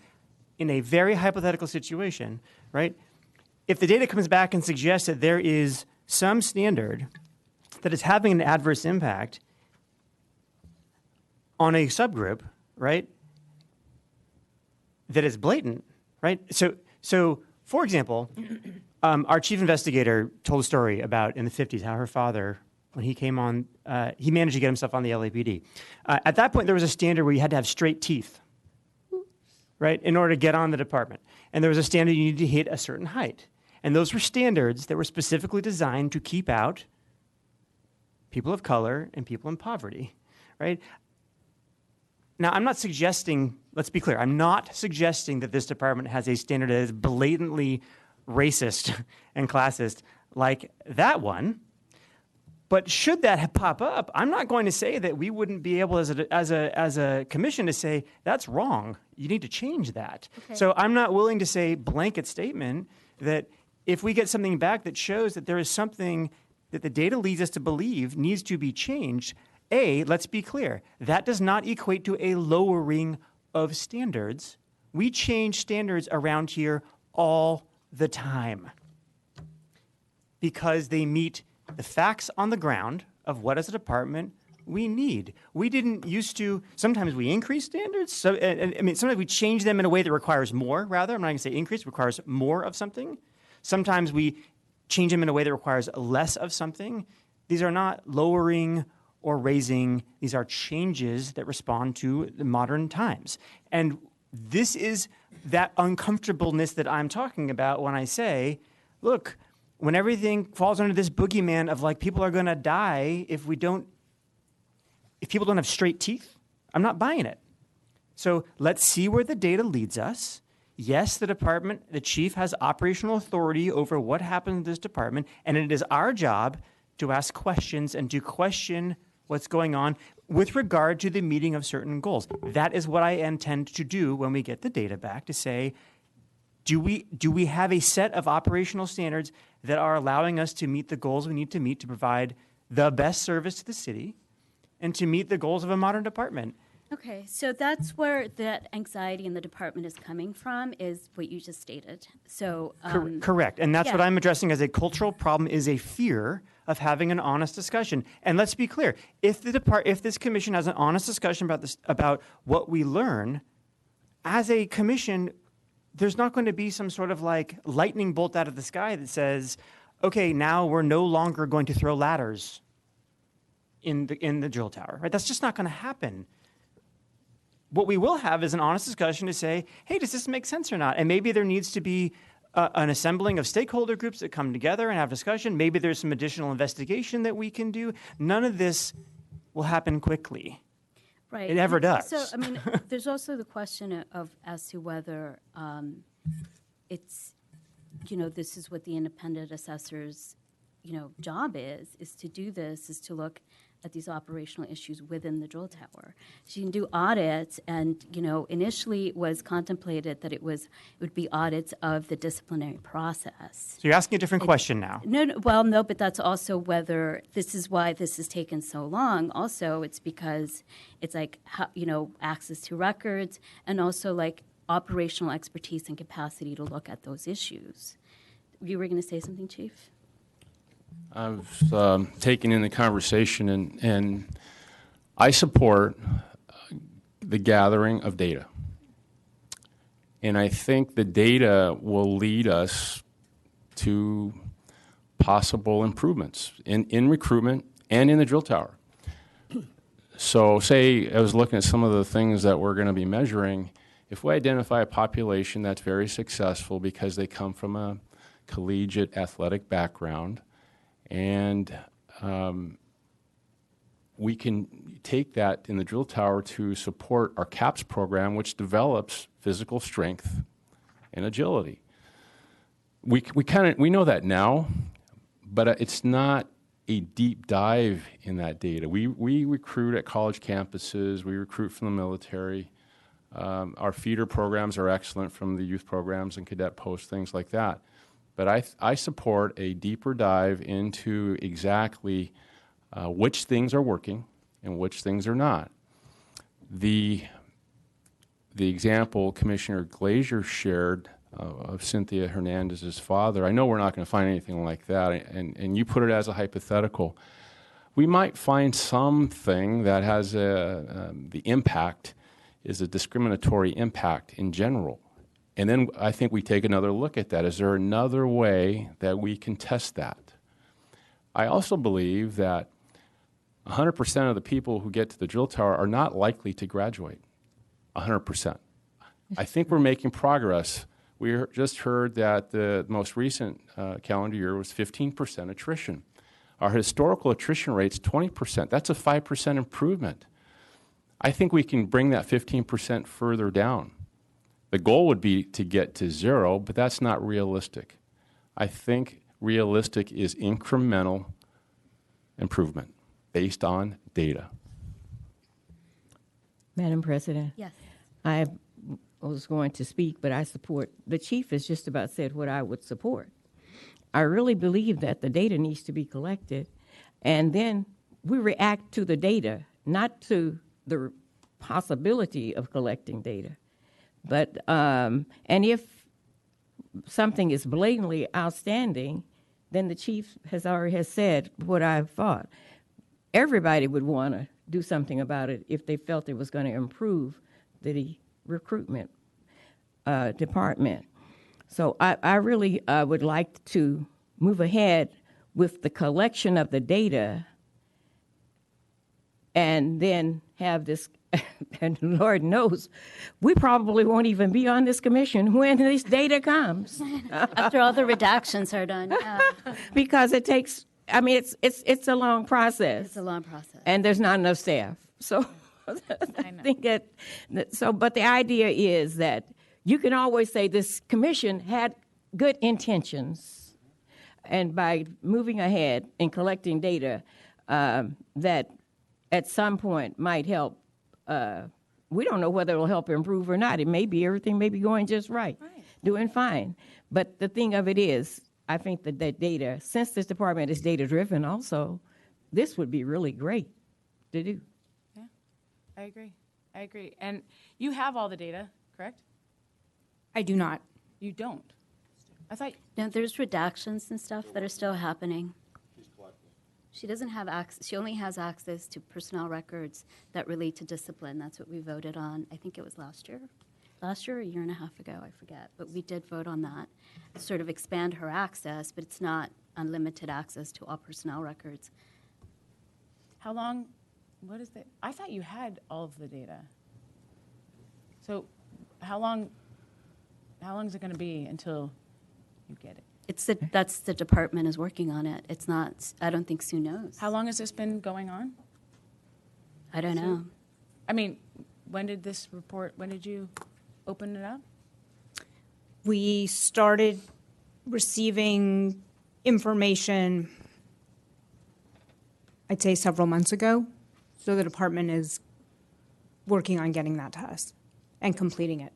In a very hypothetical situation, right, if the data comes back and suggests that there is some standard that is having an adverse impact on a subgroup, right, that is blatant, right? So for example, our chief investigator told a story about in the 50s how her father, when he came on, he managed to get himself on the LAPD. At that point, there was a standard where you had to have straight teeth, right, in order to get on the department. And there was a standard you needed to hit a certain height. And those were standards that were specifically designed to keep out people of color and people in poverty, right? Now, I'm not suggesting, let's be clear, I'm not suggesting that this department has a standard that is blatantly racist and classist like that one. But should that pop up, I'm not going to say that we wouldn't be able as a commission to say, that's wrong. You need to change that. Okay. So I'm not willing to say blanket statement that if we get something back that shows that there is something that the data leads us to believe needs to be changed, let's be clear, that does not equate to a lowering of standards. We change standards around here all the time because they meet the facts on the ground of what as a department we need. We didn't used to, sometimes we increase standards. So, sometimes we change them in a way that requires more, rather. I'm not going to say increase, requires more of something. Sometimes we change them in a way that requires less of something. These are not lowering or raising. These are changes that respond to the modern times. And this is that uncomfortableness that I'm talking about when I say, look, when everything falls under this boogeyman of people are going to die if people don't have straight teeth, I'm not buying it. So let's see where the data leads us. Yes, the chief has operational authority over what happens in this department, and it is our job to ask questions and to question what's going on with regard to the meeting of certain goals. That is what I intend to do when we get the data back, to say, do we have a set of operational standards that are allowing us to meet the goals we need to meet to provide the best service to the city and to meet the goals of a modern department? Okay, so that's where that anxiety in the department is coming from, is what you just stated. So, Correct. And that's what yeah. I'm addressing as a cultural problem, is a fear of having an honest discussion. And let's be clear, if this commission has an honest discussion about what we learn, as a commission, there's not going to be some sort of like lightning bolt out of the sky that says, okay, now we're no longer going to throw ladders in the drill tower, right? That's just not going to happen. What we will have is an honest discussion to say, hey, does this make sense or not? And maybe there needs to be an assembling of stakeholder groups that come together and have discussion. Maybe there's some additional investigation that we can do. None of this will happen quickly. Right. It never does. So, I mean, there's also the question of as to whether it's, this is what the independent assessor's, job is to do this, is to look at these operational issues within the drill tower. She can do audits, and initially it was contemplated that it would be audits of the disciplinary process. So you're asking a different question now. No, but that's also whether this is why this has taken so long. Also, it's because it's like access to records, and also like operational expertise and capacity to look at those issues. You were going to say something, Chief? I've taken in the conversation, and I support the gathering of data. And I think the data will lead us to possible improvements in recruitment and in the drill tower. So say I was looking at some of the things that we're going to be measuring. If we identify a population that's very successful because they come from a collegiate athletic background, and we can take that in the drill tower to support our CAPS program, which develops physical strength and agility. We know that now, but it's not a deep dive in that data. We recruit at college campuses. We recruit from the military. Our feeder programs are excellent from the youth programs and cadet posts, things like that. But I support a deeper dive into exactly which things are working and which things are not. The example Commissioner Glazier shared of Cynthia Hernandez's father, I know we're not going to find anything like that, and you put it as a hypothetical. We might find something that has the impact is a discriminatory impact in general. And then I think we take another look at that. Is there another way that we can test that? I also believe that 100% of the people who get to the drill tower are not likely to graduate. 100%. I think we're making progress. We just heard that the most recent calendar year was 15% attrition. Our historical attrition rate's 20%. That's a 5% improvement. I think we can bring that 15% further down. The goal would be to get to zero, but that's not realistic. I think realistic is incremental improvement based on data. Madam President? Yes. I was going to speak, but I support, the chief has just about said what I would support. I really believe that the data needs to be collected, and then we react to the data, not to the possibility of collecting data. But, and if something is blatantly outstanding, then the chief has already said what I thought. Everybody would want to do something about it if they felt it was going to improve the recruitment department. So I really would like to move ahead with the collection of the data and then have this, and Lord knows, we probably won't even be on this commission when this data comes. After all the redactions are done. Because it takes, I mean, it's a long process. It's a long process. And there's not enough staff. So I think that, but the idea is that you can always say this commission had good intentions. And by moving ahead and collecting data, that at some point might help. We don't know whether it'll help improve or not. It may be, everything may be going just right, doing fine. But the thing of it is, I think that data, since this department is data-driven also, this would be really great to do. Yeah, I agree. I agree. And you have all the data, correct? I do not. You don't. I thought, No, there's redactions and stuff that are still happening. She doesn't have access, she only has access to personnel records that relate to discipline. That's what we voted on, I think it was last year or a year and a half ago, I forget. But we did vote on that, sort of expand her access, but it's not unlimited access to all personnel records. how long, what is it? I thought you had all of the data. So how long is it going to be until you get it? That's the department is working on it. It's not, I don't think Sue knows. How long has this been going on? I don't know. I mean, when did you open it up? We started receiving information, I'd say several months ago. So the department is working on getting that to us and completing it.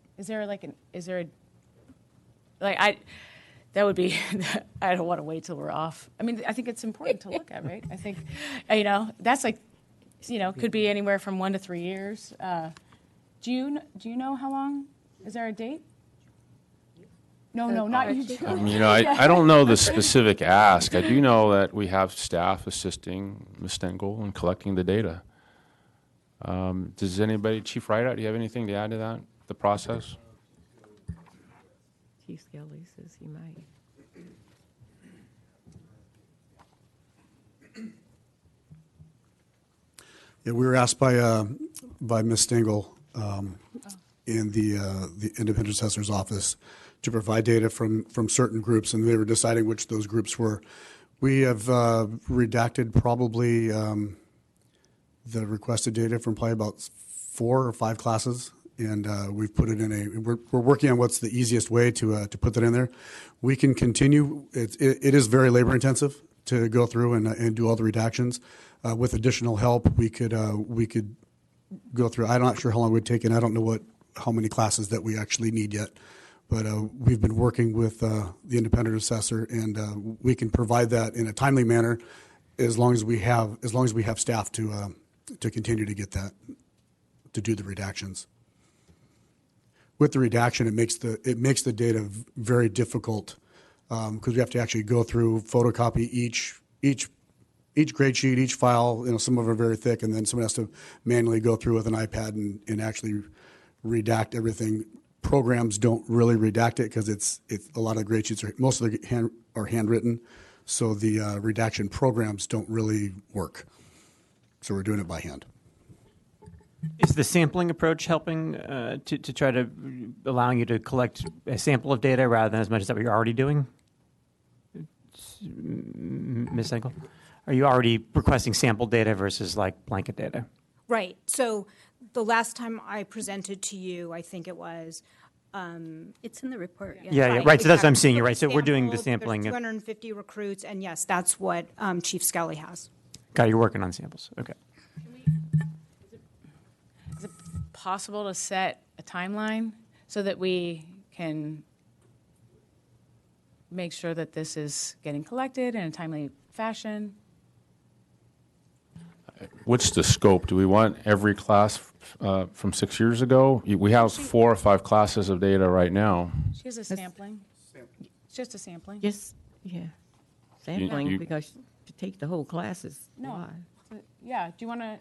That would be, I don't want to wait till we're off. I mean, I think it's important to look at, right? I think, that's could be anywhere from 1 to 3 years. Do you know how long? Is there a date? No, not you. I don't know the specific ask. I do know that we have staff assisting Ms. Stengel in collecting the data. Does anybody, Chief Rideout, do you have anything to add to that, the process? Chief Skelly says he might. Yeah, we were asked by Ms. Stengel in the independent assessor's office to provide data from certain groups, and they were deciding which those groups were. We have redacted probably the requested data from probably about 4 or 5 classes, and we've put it in we're working on what's the easiest way to put that in there. We can continue. It is very labor intensive to go through and do all the redactions. With additional help, we could go through. I'm not sure how long it would take, and I don't know how many classes that we actually need yet. But we've been working with the independent assessor, and we can provide that in a timely manner, as long as we have staff to continue to get that, to do the redactions. With the redaction, it makes the data very difficult because we have to actually go through, photocopy each grade sheet, each file. Some of them are very thick, and then someone has to manually go through with an iPad and actually redact everything. Programs don't really redact it because it's a lot of the grade sheets most of them are handwritten, so the redaction programs don't really work. So we're doing it by hand. Is the sampling approach helping to try to allowing you to collect a sample of data rather than as much as that you're already doing? Ms. Engel, are you already requesting sample data versus like blanket data? Right. So the last time I presented to you, I think it was. It's in the report. Yeah, right. So that's what I'm seeing. You're right. So we're doing the sampling. There's 250 recruits, and yes, that's what Chief Skelly has. Got it, you're working on samples. Okay. Is it possible to set a timeline so that we can make sure that this is getting collected in a timely fashion? What's the scope? Do we want every class from 6 years ago? We have 4 or 5 classes of data right now. She has a sampling. It's just a sampling. Just, yeah, sampling, because to take the whole classes. No. Why? Yeah. Do you want to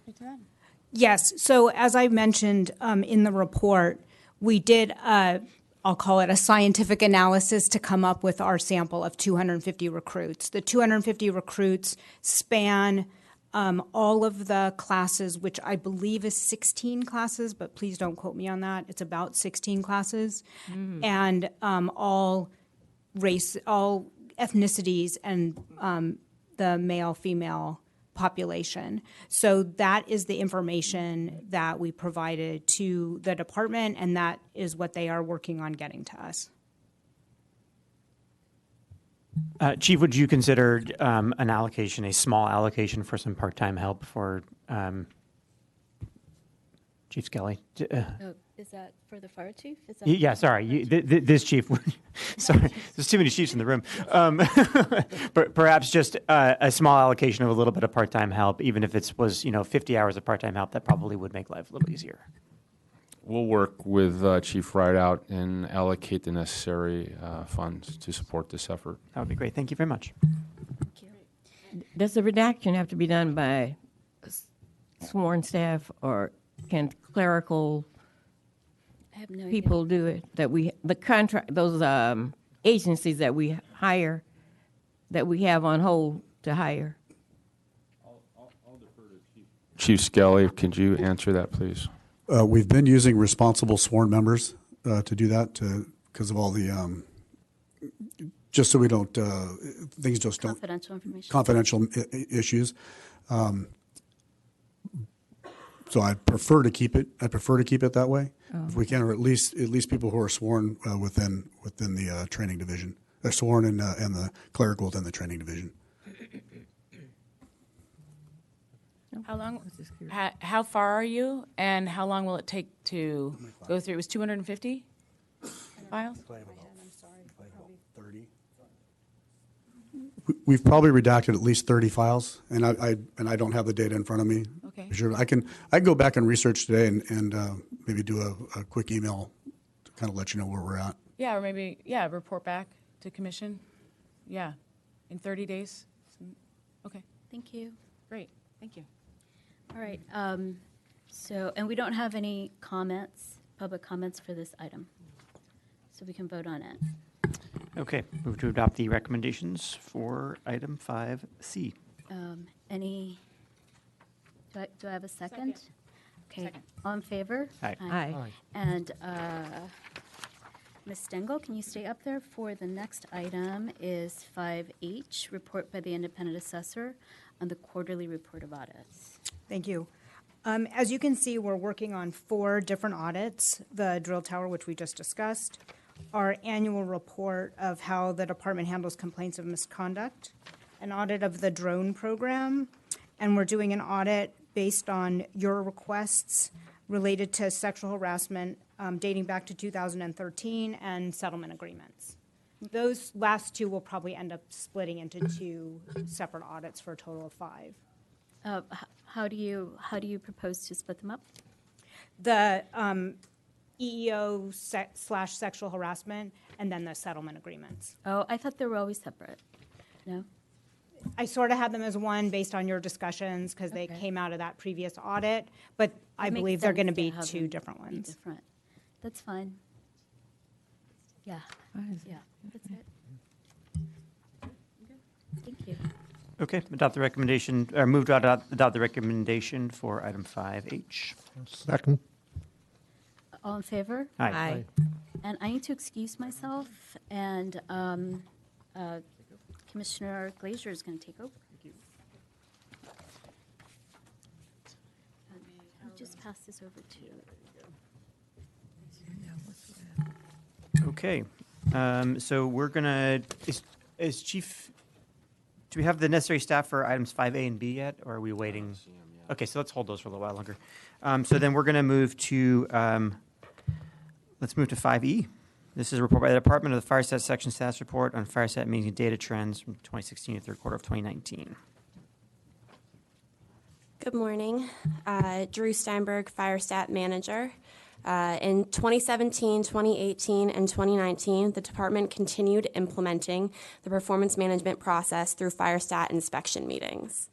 speak to that? Yes. So as I mentioned in the report, we did, I'll call it a scientific analysis to come up with our sample of 250 recruits. The 250 recruits span all of the classes, which I believe is 16 classes, but please don't quote me on that. It's about 16 classes, and all ethnicities, and the male-female population. So that is the information that we provided to the department, and that is what they are working on getting to us. Chief, would you consider an allocation, a small allocation for some part-time help for Chief Skelly? Is that for the fire chief? Is that Yeah, sorry. This chief. Sorry, there's too many chiefs in the room. But perhaps just a small allocation of a little bit of part-time help, even if it was 50 hours of part-time help, that probably would make life a little easier. We'll work with Chief Rideout and allocate the necessary funds to support this effort. That would be great. Thank you very much. Thank you. Does the redaction have to be done by sworn staff, or can clerical I have no people do it? Those agencies that we hire, that we have on hold to hire. Chief Skelly, could you answer that, please? We've been using responsible sworn members to do that because of all the just so we don't things just don't confidential information. confidential issues. So I'd prefer to keep it. I'd prefer to keep it that way if we can, or at least people who are sworn within the training division. They're sworn and the clerical within the training division. How long? How far are you, and how long will it take to go through? It was 250 files. We've probably redacted at least 30 files, and I don't have the data in front of me. Okay. Sure, I can go back and research today and maybe do a quick email to kind of let you know where we're at. Yeah, or maybe report back to commission. Yeah, in 30 days. Okay, Thank you. great. Thank you. All right. And we don't have any comments, public comments for this item. So we can vote on it. Okay, move to adopt the recommendations for item 5C. Do I have a second? Okay. Second. All in favor? Aye. Aye. And Ms. Stengel, can you stay up there for the next item is 5H, report by the independent assessor on the quarterly report of audits. Thank you. As you can see, we're working on 4 different audits: the drill tower, which we just discussed, our annual report of how the department handles complaints of misconduct, an audit of the drone program, and we're doing an audit based on your requests related to sexual harassment dating back to 2013 and settlement agreements. Those last 2 will probably end up splitting into 2 separate audits for a total of 5. How do you propose to split them up? The EEO / sexual harassment, and then the settlement agreements. Oh, I thought they were always separate. No? I sort of had them as one based on your discussions because they came out of that previous audit, but I It makes believe they're sense going to to be have 2 them different be ones. different. That's fine. Yeah. Yeah, that's it. Thank you. Okay, adopt the recommendation, or move to adopt the recommendation for item 5H. Second. All in favor? Aye. And I need to excuse myself, and Commissioner Glazier is going to take over. I'll just pass this over to you. Okay, so we're gonna, is Chief, do we have the necessary staff for items 5A and B yet, or are we waiting? Okay, so let's hold those for a little while longer. So then we're gonna move to, let's move to 5E. This is a report by the Department of the Fire Stat Section Status Report on Fire Stat meeting data trends from 2016 to third quarter of 2019. Good morning. Drew Steinberg, Fire Stat Manager. In 2017, 2018, and 2019, the department continued implementing the performance management process through Fire Stat inspection meetings.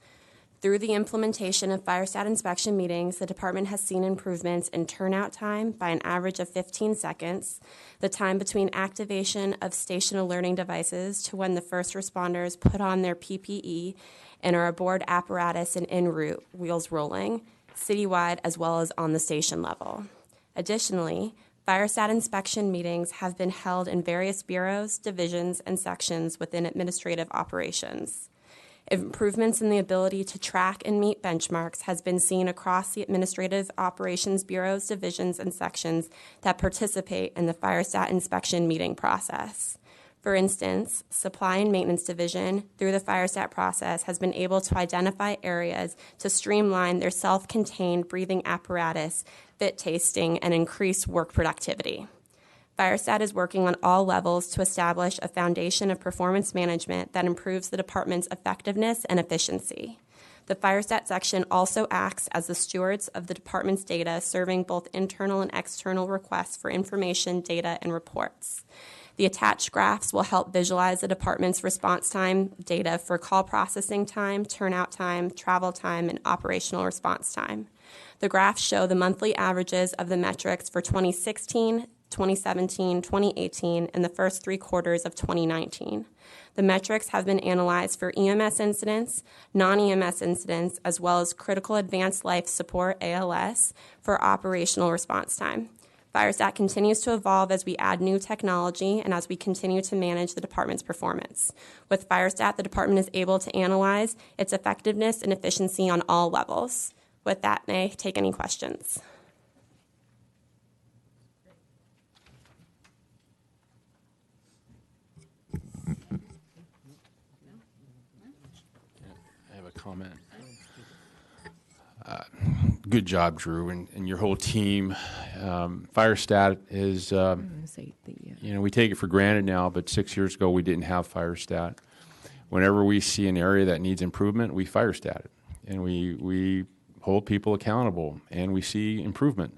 Through the implementation of Fire Stat inspection meetings, the department has seen improvements in turnout time by an average of 15 seconds, the time between activation of station alerting devices to when the first responders put on their PPE and are aboard apparatus and en route, wheels rolling, citywide as well as on the station level. Additionally, Fire Stat inspection meetings have been held in various bureaus, divisions, and sections within administrative operations. Improvements in the ability to track and meet benchmarks has been seen across the administrative operations bureaus, divisions, and sections that participate in the Fire Stat inspection meeting process. For instance, Supply and Maintenance Division, through the Fire Stat process, has been able to identify areas to streamline their self-contained breathing apparatus fit tasting, and increased work productivity. FireStat is working on all levels to establish a foundation of performance management that improves the department's effectiveness and efficiency. The FireStat section also acts as the stewards of the department's data, serving both internal and external requests for information, data, and reports. The attached graphs will help visualize the department's response time data for call processing time, turnout time, travel time, and operational response time. The graphs show the monthly averages of the metrics for 2016, 2017, 2018, and the first 3 quarters of 2019. The metrics have been analyzed for EMS incidents, non-EMS incidents, as well as critical advanced life support, ALS, for operational response time. FireStat continues to evolve as we add new technology and as we continue to manage the department's performance. With FireStat, the department is able to analyze its effectiveness and efficiency on all levels. With that, may I take any questions? I have a comment. Good job, Drew, and your whole team. FireStat is, we take it for granted now, but 6 years ago we didn't have FireStat. Whenever we see an area that needs improvement, we FireStat it, and we hold people accountable, and we see improvement.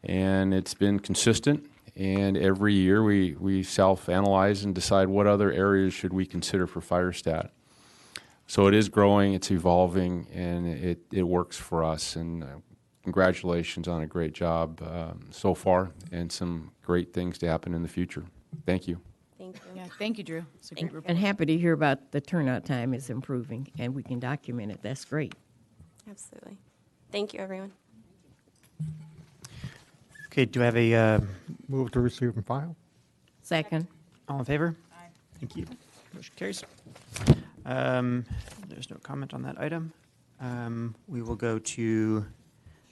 And it's been consistent, and every year we self-analyze and decide what other areas should we consider for FireStat. So it is growing, it's evolving, and it works for us. And congratulations on a great job so far, and some great things to happen in the future. Thank you. Thank you. Yeah, thank you, Drew. It's a great report. And happy to hear about the turnout time is improving, and we can document it. That's great. Absolutely. Thank you, everyone. Okay, do I have a Move to receive and file. Second. all in favor? Aye. Thank you. Motion carries. There's no comment on that item. We will go to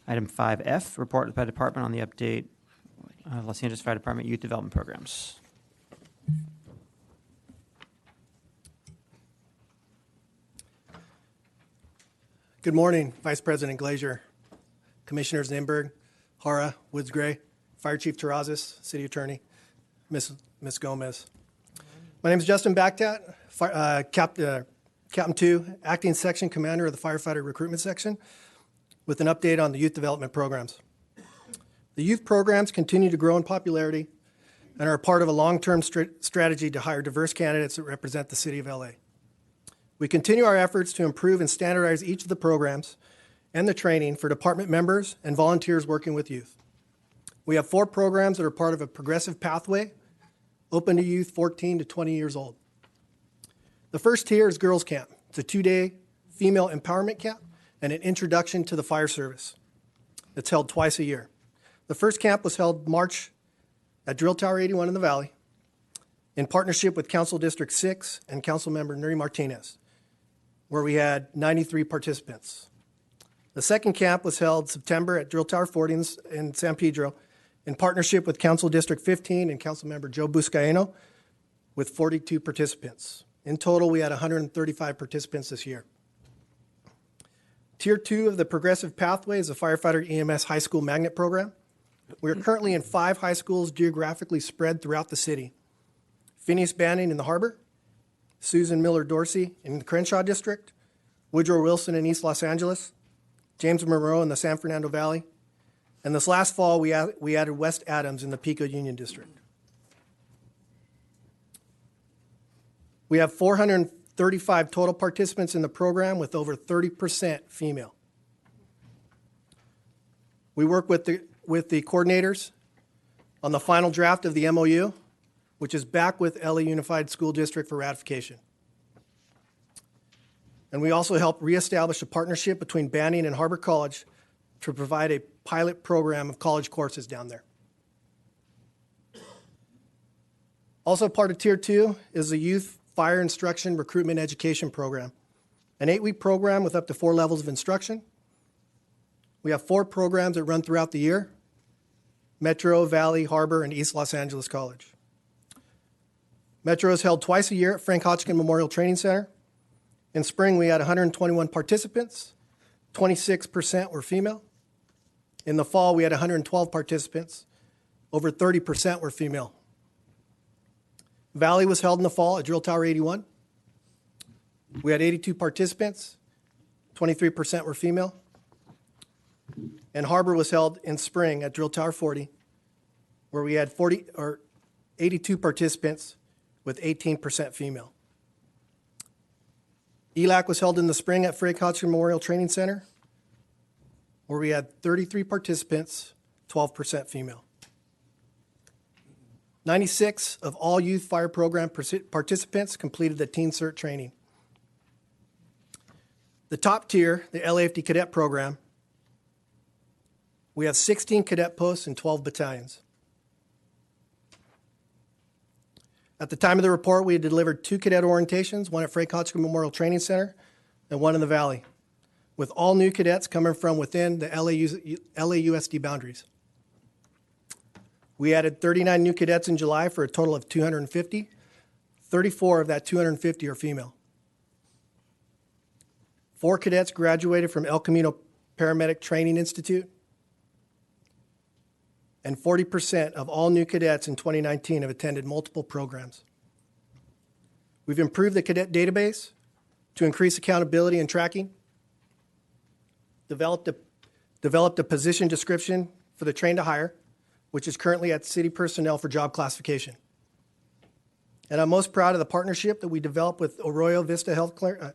item 5F, report by department on the update Los Angeles Fire Department Youth Development Programs. Good morning, Vice President Glazier, Commissioners Nimberg, Hara, Woods Gray, Fire Chief Terrazas, City Attorney, Miss Gomez. My name is Justin Backtat, Captain 2, Acting Section Commander of the Firefighter Recruitment Section, with an update on the youth development programs. The youth programs continue to grow in popularity and are a part of a long-term strategy to hire diverse candidates that represent the City of LA. We continue our efforts to improve and standardize each of the programs and the training for department members and volunteers working with youth. We have 4 programs that are part of a progressive pathway open to youth 14 to 20 years old. The first tier is Girls Camp. It's a 2-day female empowerment camp and an introduction to the fire service. It's held twice a year. The first camp was held March at Drill Tower 81 in the Valley in partnership with Council District 6 and Council Member Nuri Martinez, where we had 93 participants. The second camp was held September at Drill Tower 40 in San Pedro in partnership with Council District 15 and Council Member Joe Buscaino with 42 participants. In total, we had 135 participants this year. Tier 2 of the Progressive Pathway is the Firefighter EMS High School Magnet Program. We are currently in 5 high schools geographically spread throughout the city. Phineas Banning in the Harbor, Susan Miller Dorsey in the Crenshaw District, Woodrow Wilson in East Los Angeles, James Monroe in the San Fernando Valley, and this last fall we added West Adams in the Pico Union District. We have 435 total participants in the program with over 30% female. We work with the coordinators on the final draft of the MOU, which is back with LA Unified School District for ratification. And we also help reestablish a partnership between Banning and Harbor College to provide a pilot program of college courses down there. Also part of Tier 2 is the Youth Fire Instruction Recruitment Education Program, an 8-week program with up to 4 levels of instruction. We have 4 programs that run throughout the year: Metro, Valley, Harbor, and East Los Angeles College. Metro is held twice a year at Frank Hotchkin Memorial Training Center. In spring, we had 121 participants, 26% were female. In the fall, we had 112 participants. Over 30% were female. Valley was held in the fall at Drill Tower 81. We had 82 participants. 23% were female. And Harbor was held in spring at Drill Tower 40, where we had 82 participants with 18% female. ELAC was held in the spring at Frank Hodgkin Memorial Training Center, where we had 33 participants, 12% female. 96 of all youth fire program participants completed the Teen Cert training. The top tier, the LAFD cadet program, we have 16 cadet posts and 12 battalions. At the time of the report, we had delivered 2 cadet orientations, one at Frank Hodgkin Memorial Training Center and one in the Valley, with all new cadets coming from within the LAUSD boundaries. We added 39 new cadets in July for a total of 250. 34 of that 250 are female. 4 cadets graduated from El Camino Paramedic Training Institute. And 40% of all new cadets in 2019 have attended multiple programs. We've improved the cadet database to increase accountability and tracking, developed a position description for the train to hire, which is currently at city personnel for job classification. And I'm most proud of the partnership that we developed with Arroyo Vista Healthcare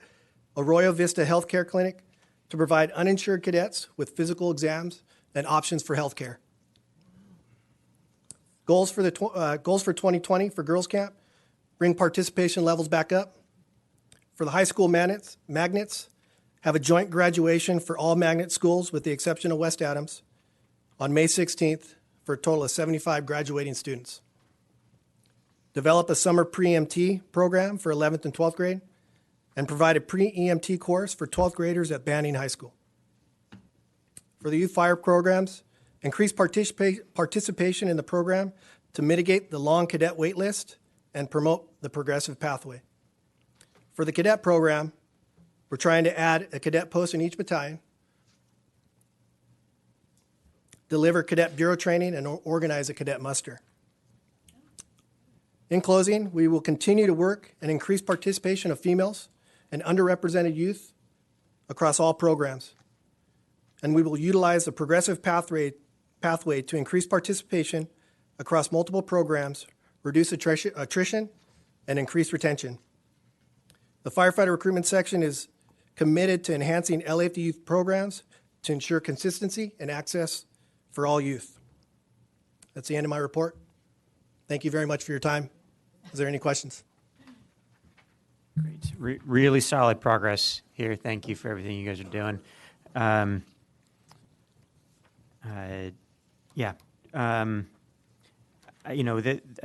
Clinic to provide uninsured cadets with physical exams and options for health care. Goals for 2020 for Girls Camp: bring participation levels back up. For the high school magnets, have a joint graduation for all magnet schools with the exception of West Adams on May 16th for a total of 75 graduating students. Develop a summer pre-EMT program for 11th and 12th grade and provide a pre-EMT course for 12th graders at Banning High School. For the youth fire programs, increase participation in the program to mitigate the long cadet wait list and promote the progressive pathway. For the cadet program, we're trying to add a cadet post in each battalion, deliver cadet bureau training, and organize a cadet muster. In closing, we will continue to work and increase participation of females and underrepresented youth across all programs. And we will utilize the progressive pathway to increase participation across multiple programs, reduce attrition, and increase retention. The firefighter recruitment section is committed to enhancing LAFD youth programs to ensure consistency and access for all youth. That's the end of my report. Thank you very much for your time. Is there any questions? Great. Really solid progress here. Thank you for everything you guys are doing. I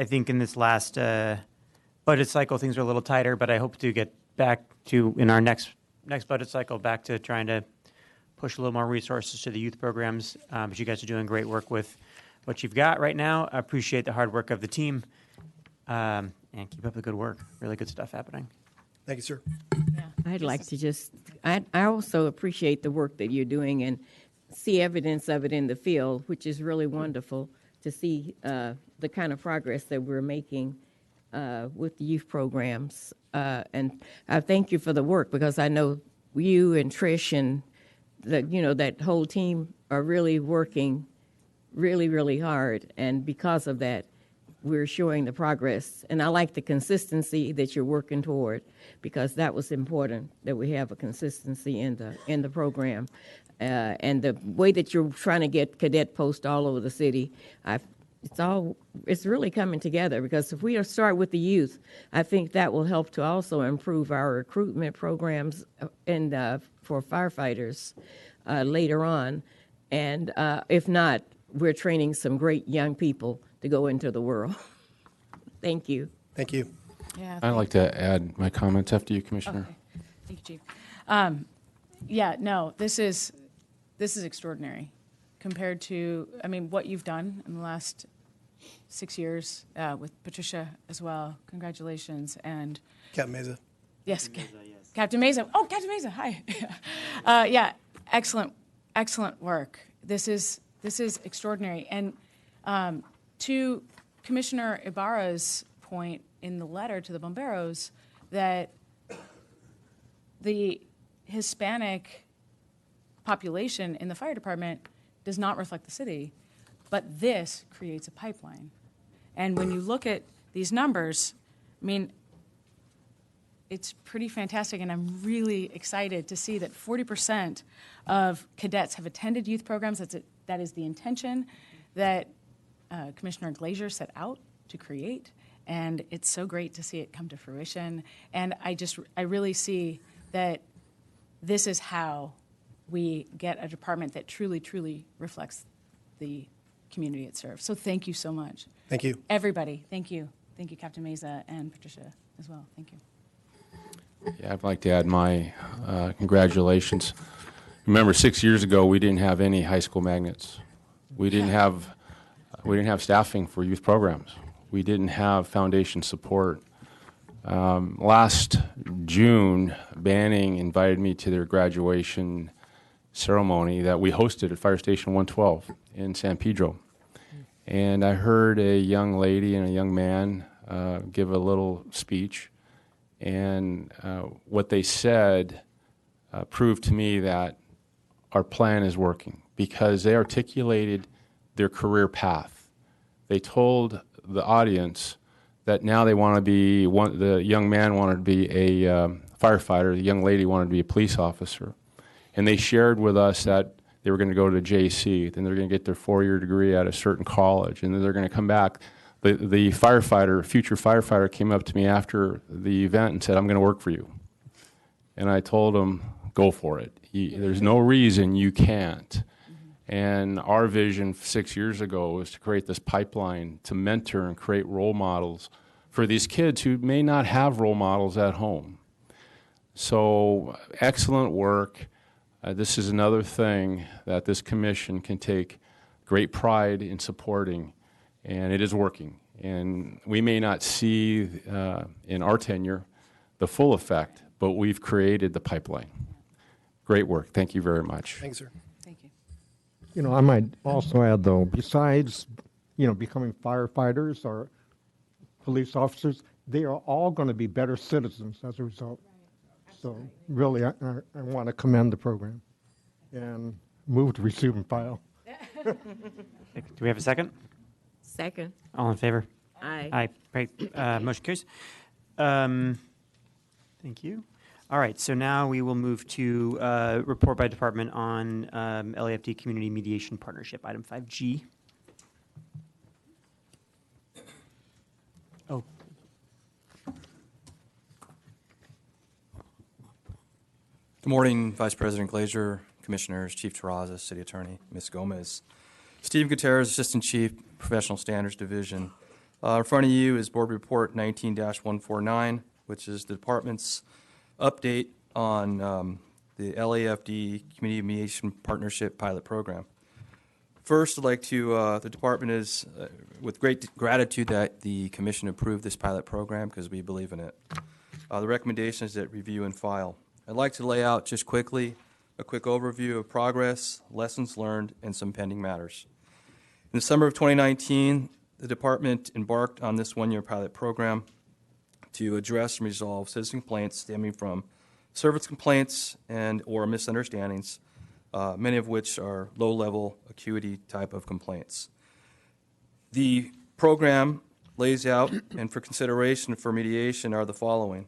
think in this last budget cycle, things are a little tighter, but I hope to get back to, in our next budget cycle, back to trying to push a little more resources to the youth programs. But you guys are doing great work with what you've got right now. I appreciate the hard work of the team. And keep up the good work. Really good stuff happening. Thank you, sir. Yeah. I'd like to I also appreciate the work that you're doing and see evidence of it in the field, which is really wonderful to see the kind of progress that we're making with the youth programs. And I thank you for the work, because I know you and Trish and that whole team are really working really, really hard. And because of that, we're showing the progress. And I like the consistency that you're working toward, because that was important, that we have a consistency in the program. And the way that you're trying to get cadet posts all over the city, it's really coming together, because if we start with the youth, I think that will help to also improve our recruitment programs and for firefighters later on. And if not, we're training some great young people to go into the world. Thank you. Thank you. Yeah, I'd like to add my comments after you, Commissioner. Okay. Thank you, Chief. This is extraordinary compared to, what you've done in the last 6 years with Patricia as well. Congratulations. And Captain Meza. Yes, Captain Meza. Oh, Captain Meza, hi. Excellent work. This is This is extraordinary. And to Commissioner Ibarra's point in the letter to the Bomberos, that the Hispanic population in the fire department does not reflect the city, but this creates a pipeline. And when you look at these numbers, I mean, it's pretty fantastic, and I'm really excited to see that 40% of cadets have attended youth programs. That is the intention that Commissioner Glazier set out to create, and it's so great to see it come to fruition. And I really see that this is how we get a department that truly, truly reflects the community it serves. So thank you so much. Thank you. Everybody, thank you. Thank you, Captain Meza and Patricia as well. Thank you. Yeah, I'd like to add my congratulations. Remember, 6 years ago, we didn't have any high school magnets. We didn't have staffing for youth programs. We didn't have foundation support. Last June, Banning invited me to their graduation ceremony that we hosted at Fire Station 112 in San Pedro. And I heard a young lady and a young man give a little speech. And what they said proved to me that our plan is working, because they articulated their career path. They told the audience that now they want to be, the young man wanted to be a firefighter, the young lady wanted to be a police officer. And they shared with us that they were going to go to JC, then they're going to get their 4-year degree at a certain college, and then they're going to come back. The firefighter, future firefighter, came up to me after the event and said, "I'm going to work for you." And I told him, "Go for it. There's no reason you can't." And our vision 6 years ago was to create this pipeline to mentor and create role models for these kids who may not have role models at home. So excellent work. This is another thing that this commission can take great pride in supporting, and it is working. And we may not see in our tenure the full effect, but we've created the pipeline. Great work. Thank you very much. Thanks, sir. Thank you. You know, I might also add, though, besides, becoming firefighters or police officers, they are all going to be better citizens as a result. So really, I want to commend the program and move to receive and file. Do we have a second? Second. All in favor? Aye. Aye. Great. Motion carries. Thank you. All right. So now we will move to report by department on LAFD Community Mediation Partnership, item 5G. Oh. Good morning, Vice President Glazier, Commissioners, Chief Terrazas, City Attorney, Ms. Gomez. Steve Gutierrez, Assistant Chief, Professional Standards Division. In front of you is Board Report 19-149, which is the department's update on the LAFD Community Mediation Partnership Pilot Program. First, I'd like to, the department is with great gratitude that the Commission approved this pilot program because we believe in it. The recommendation is that review and file. I'd like to lay out just quickly a quick overview of progress, lessons learned, and some pending matters. In the summer of 2019, the department embarked on this one-year pilot program to address and resolve citizen complaints stemming from service complaints and or misunderstandings, many of which are low-level acuity type of complaints. The program lays out, and for consideration for mediation, are the following: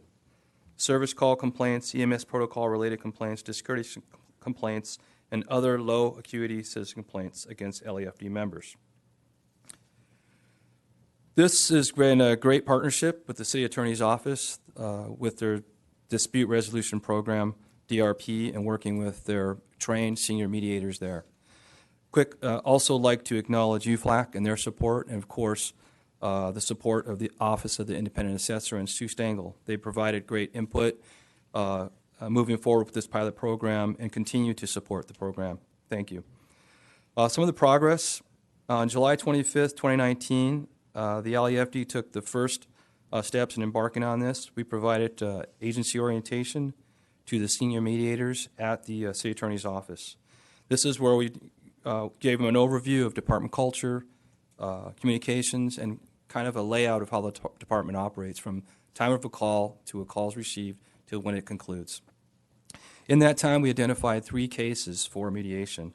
service call complaints, EMS protocol-related complaints, discourtesy complaints, and other low-acuity citizen complaints against LAFD members. This has been a great partnership with the City Attorney's Office with their dispute resolution program, DRP, and working with their trained senior mediators there. Also like to acknowledge UFLAC and their support, and of course, the support of the Office of the Independent Assessor and Sue Stengel. They provided great input moving forward with this pilot program and continue to support the program. Thank you. Some of the progress. On July 25th, 2019, the LAFD took the first steps in embarking on this. We provided agency orientation to the senior mediators at the City Attorney's Office. This is where we gave them an overview of department culture, communications, and kind of a layout of how the department operates from time of a call to a call is received to when it concludes. In that time, we identified 3 cases for mediation.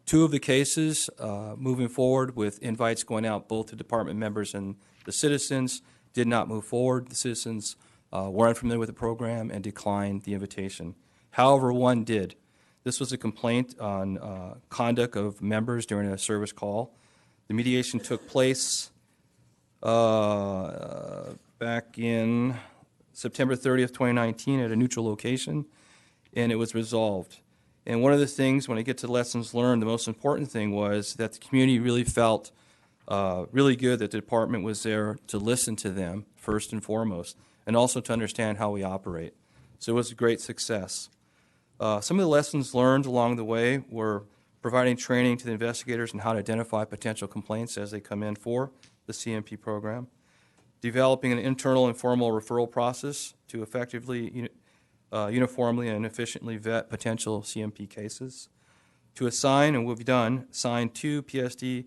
2 of the cases moving forward with invites going out both to department members and the citizens did not move forward. The citizens were unfamiliar with the program and declined the invitation. However, 1 did. This was a complaint on conduct of members during a service call. The mediation took place back in September 30th, 2019 at a neutral location, and it was resolved. And one of the things, when I get to lessons learned, the most important thing was that the community really felt really good that the department was there to listen to them, first and foremost, and also to understand how we operate. So it was a great success. Some of the lessons learned along the way were providing training to the investigators on how to identify potential complaints as they come in for the CMP program, developing an internal and formal referral process to effectively, uniformly and efficiently vet potential CMP cases, to assign, and we've done, assign 2 PSD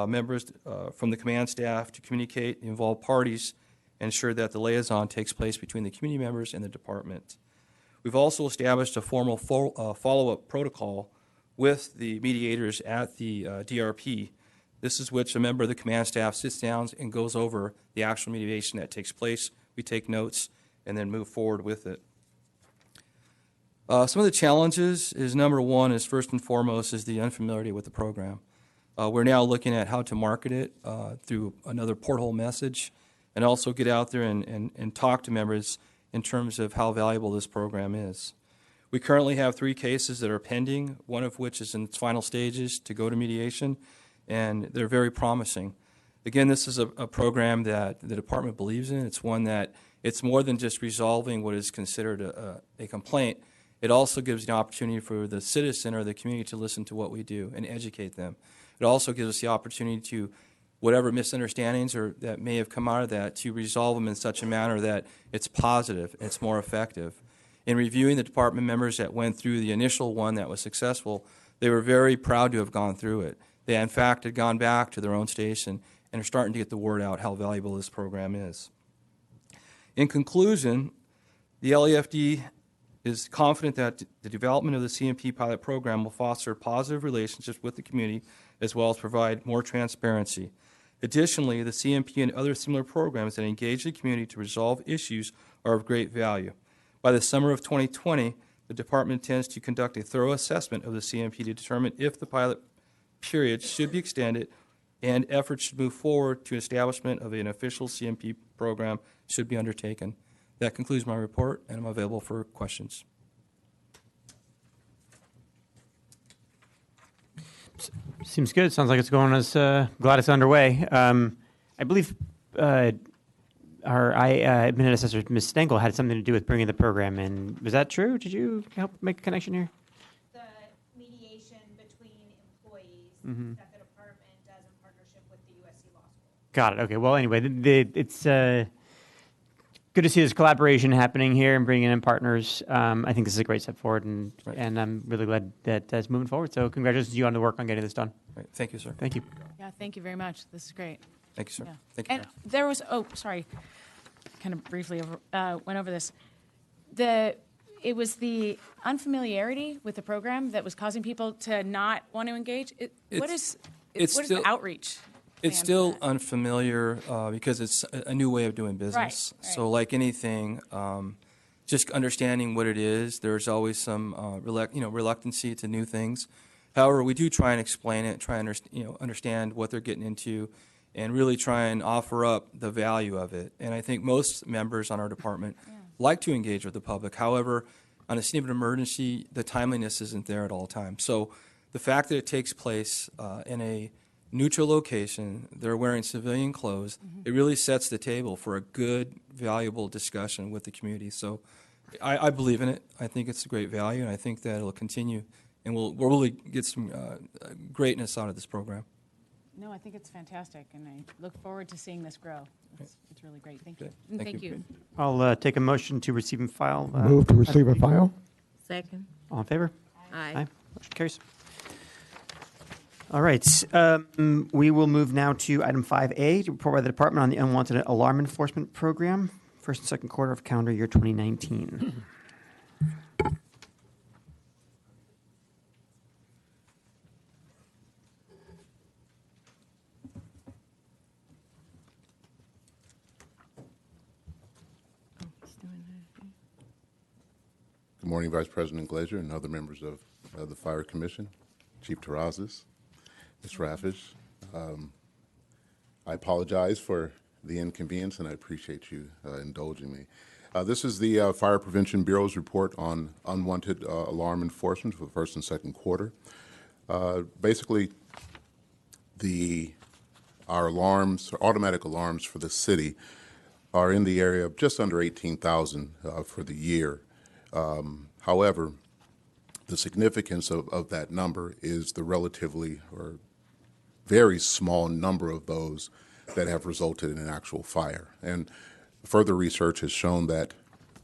members from the command staff to communicate the involved parties and ensure that the liaison takes place between the community members and the department. We've also established a formal follow-up protocol with the mediators at the DRP. This is which a member of the command staff sits down and goes over the actual mediation that takes place. We take notes and then move forward with it. Some of the challenges is, number 1 is first and foremost is the unfamiliarity with the program. We're now looking at how to market it through another porthole message and also get out there and talk to members in terms of how valuable this program is. We currently have 3 cases that are pending, one of which is in its final stages to go to mediation, and they're very promising. Again, this is a program that the department believes in. It's one that it's more than just resolving what is considered a complaint. It also gives the opportunity for the citizen or the community to listen to what we do and educate them. It also gives us the opportunity to, whatever misunderstandings or that may have come out of that, to resolve them in such a manner that it's positive, it's more effective. In reviewing the department members that went through the initial one that was successful, they were very proud to have gone through it. They, in fact, had gone back to their own station and are starting to get the word out how valuable this program is. In conclusion, the LAFD is confident that the development of the CMP pilot program will foster positive relationships with the community as well as provide more transparency. Additionally, the CMP and other similar programs that engage the community to resolve issues are of great value. By the summer of 2020, the department intends to conduct a thorough assessment of the CMP to determine if the pilot period should be extended and efforts should move forward to establishment of an official CMP program should be undertaken. That concludes my report, and I'm available for questions. Seems good. Sounds like it's going as glad it's underway. I believe our admin assessor, Ms. Stengel, had something to do with bringing the program in. Was that true? Did you help make a connection here? The mediation between employees that the department does in partnership with the USC Law School. Got it. Okay. Well, anyway, it's good to see this collaboration happening here and bringing in partners. I think this is a great step forward, and I'm really glad that it's moving forward. So congratulations to you on the work on getting this done. Right. Thank you, sir. Thank you. Yeah, thank you very much. This is great. Thank you, sir. Yeah. Thank you. And there was, kind of briefly went over this. It was the unfamiliarity with the program that was causing people to not want to engage. What is the outreach? It's still unfamiliar because it's a new way of doing business. Right. So like anything, just understanding what it is, there's always some reluctancy to new things. However, we do try and explain it, try and understand what they're getting into, and really try and offer up the value of it. And I think most members on our department like to engage with the public. However, on a scene of an emergency, the timeliness isn't there at all times. So the fact that it takes place in a neutral location, they're wearing civilian clothes, it really sets the table for a good, valuable discussion with the community. So I believe in it. I think it's a great value, and I think that it'll continue, and we'll really get some greatness out of this program. No, I think it's fantastic, and I look forward to seeing this grow. It's really great. Thank you. Good. And Thank you. I'll take a motion to receive and file. Move to receive and file. Second. All in favor? Aye. Motion carries. All right. We will move now to item 5A, to report by the department on the unwanted alarm enforcement program, first and second quarter of calendar year 2019. Good morning, Vice President Glazer and other members of the Fire Commission, Chief Terrazas, Ms. Rafish. I apologize for the inconvenience, and I appreciate you indulging me. This is the Fire Prevention Bureau's report on unwanted alarm enforcement for the first and second quarter. Basically, our alarms, automatic alarms for the city, are in the area of just under 18,000 for the year. However, the significance of that number is the relatively or very small number of those that have resulted in an actual fire. And further research has shown that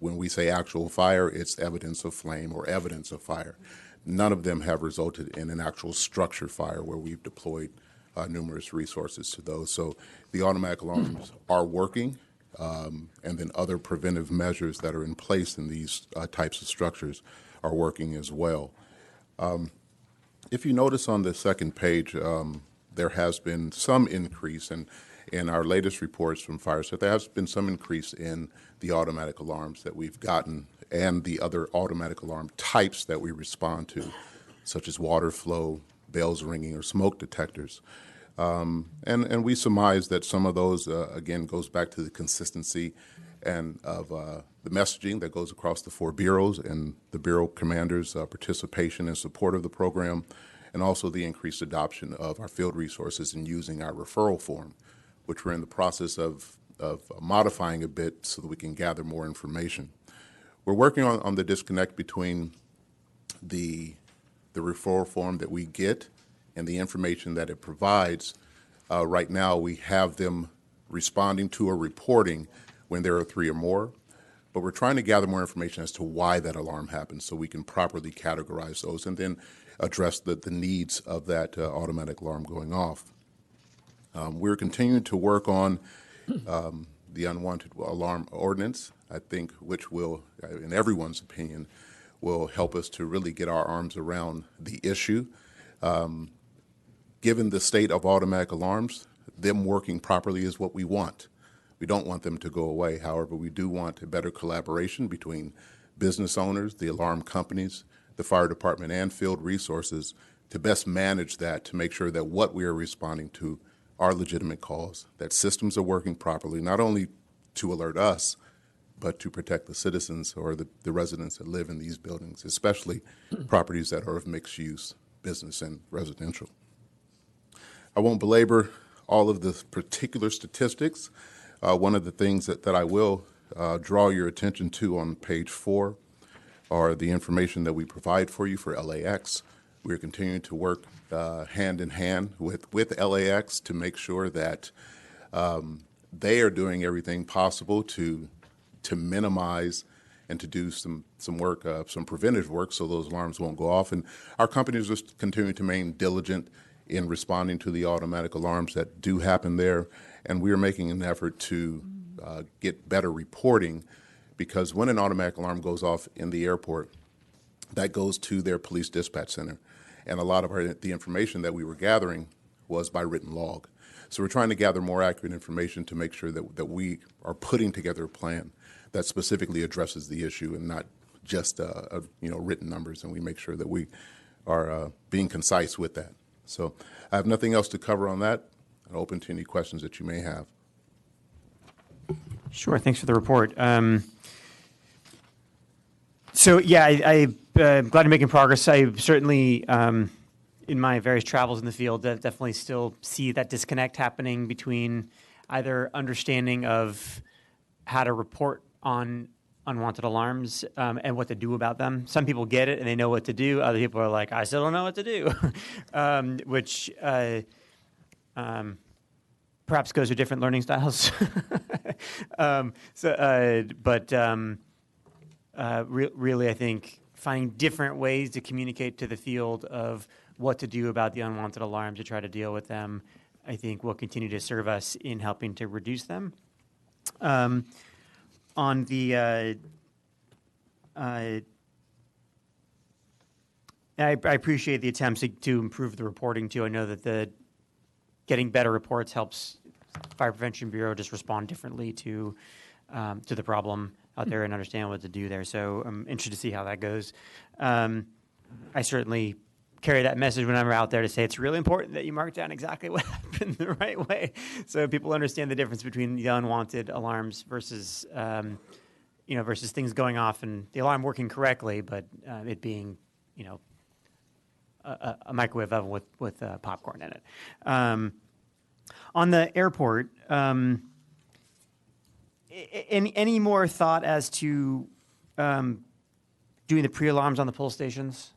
when we say actual fire, it's evidence of flame or evidence of fire. None of them have resulted in an actual structure fire where we've deployed numerous resources to those. So the automatic alarms are working. And then other preventive measures that are in place in these types of structures are working as well. If you notice on the second page, there has been some increase in our latest reports from FireSet. There has been some increase in the automatic alarms that we've gotten and the other automatic alarm types that we respond to, such as water flow, bells ringing, or smoke detectors. And we surmise that some of those, again, goes back to the consistency and of the messaging that goes across the four bureaus and the bureau commanders' participation and support of the program, and also the increased adoption of our field resources in using our referral form, which we're in the process of modifying a bit so that we can gather more information. We're working on the disconnect between the referral form that we get and the information that it provides. Right now, we have them responding to or reporting when there are 3 or more, but we're trying to gather more information as to why that alarm happens so we can properly categorize those and then address the needs of that automatic alarm going off. We're continuing to work on the unwanted alarm ordinance, I think, which will, in everyone's opinion, will help us to really get our arms around the issue. Given the state of automatic alarms, them working properly is what we want. We don't want them to go away. However, we do want a better collaboration between business owners, the alarm companies, the fire department, and field resources to best manage that, to make sure that what we are responding to are legitimate calls, that systems are working properly, not only to alert us, but to protect the citizens or the residents that live in these buildings, especially properties that are of mixed use, business and residential. I won't belabor all of the particular statistics. One of the things that I will draw your attention to on page 4 are the information that we provide for you for LAX. We're continuing to work hand in hand with LAX to make sure that they are doing everything possible to minimize and to do some work, some preventive work, so those alarms won't go off. And our companies are continuing to remain diligent in responding to the automatic alarms that do happen there. And we are making an effort to get better reporting, because when an automatic alarm goes off in the airport, that goes to their police dispatch center. And a lot of the information that we were gathering was by written log. So we're trying to gather more accurate information to make sure that we are putting together a plan that specifically addresses the issue and not just written numbers, and we make sure that we are being concise with that. So I have nothing else to cover on that. I'm open to any questions that you may have. Sure. Thanks for the report. So yeah, I'm glad you're making progress. I certainly, in my various travels in the field, definitely still see that disconnect happening between either understanding of how to report on unwanted alarms and what to do about them. Some people get it and they know what to do. Other people are like, I still don't know what to do, which perhaps goes with different learning styles. Really, I think finding different ways to communicate to the field of what to do about the unwanted alarms to try to deal with them, I think will continue to serve us in helping to reduce them. On the I appreciate the attempts to improve the reporting too. I know that the getting better reports helps Fire Prevention Bureau just respond differently to the problem out there and understand what to do there. So I'm interested to see how that goes. I certainly carry that message when I'm out there to say it's really important that you mark down exactly what happened the right way, so people understand the difference between the unwanted alarms versus versus things going off and the alarm working correctly, but it being a microwave oven with popcorn in it. On the airport, any more thought as to doing the pre-alarms on the pull stations?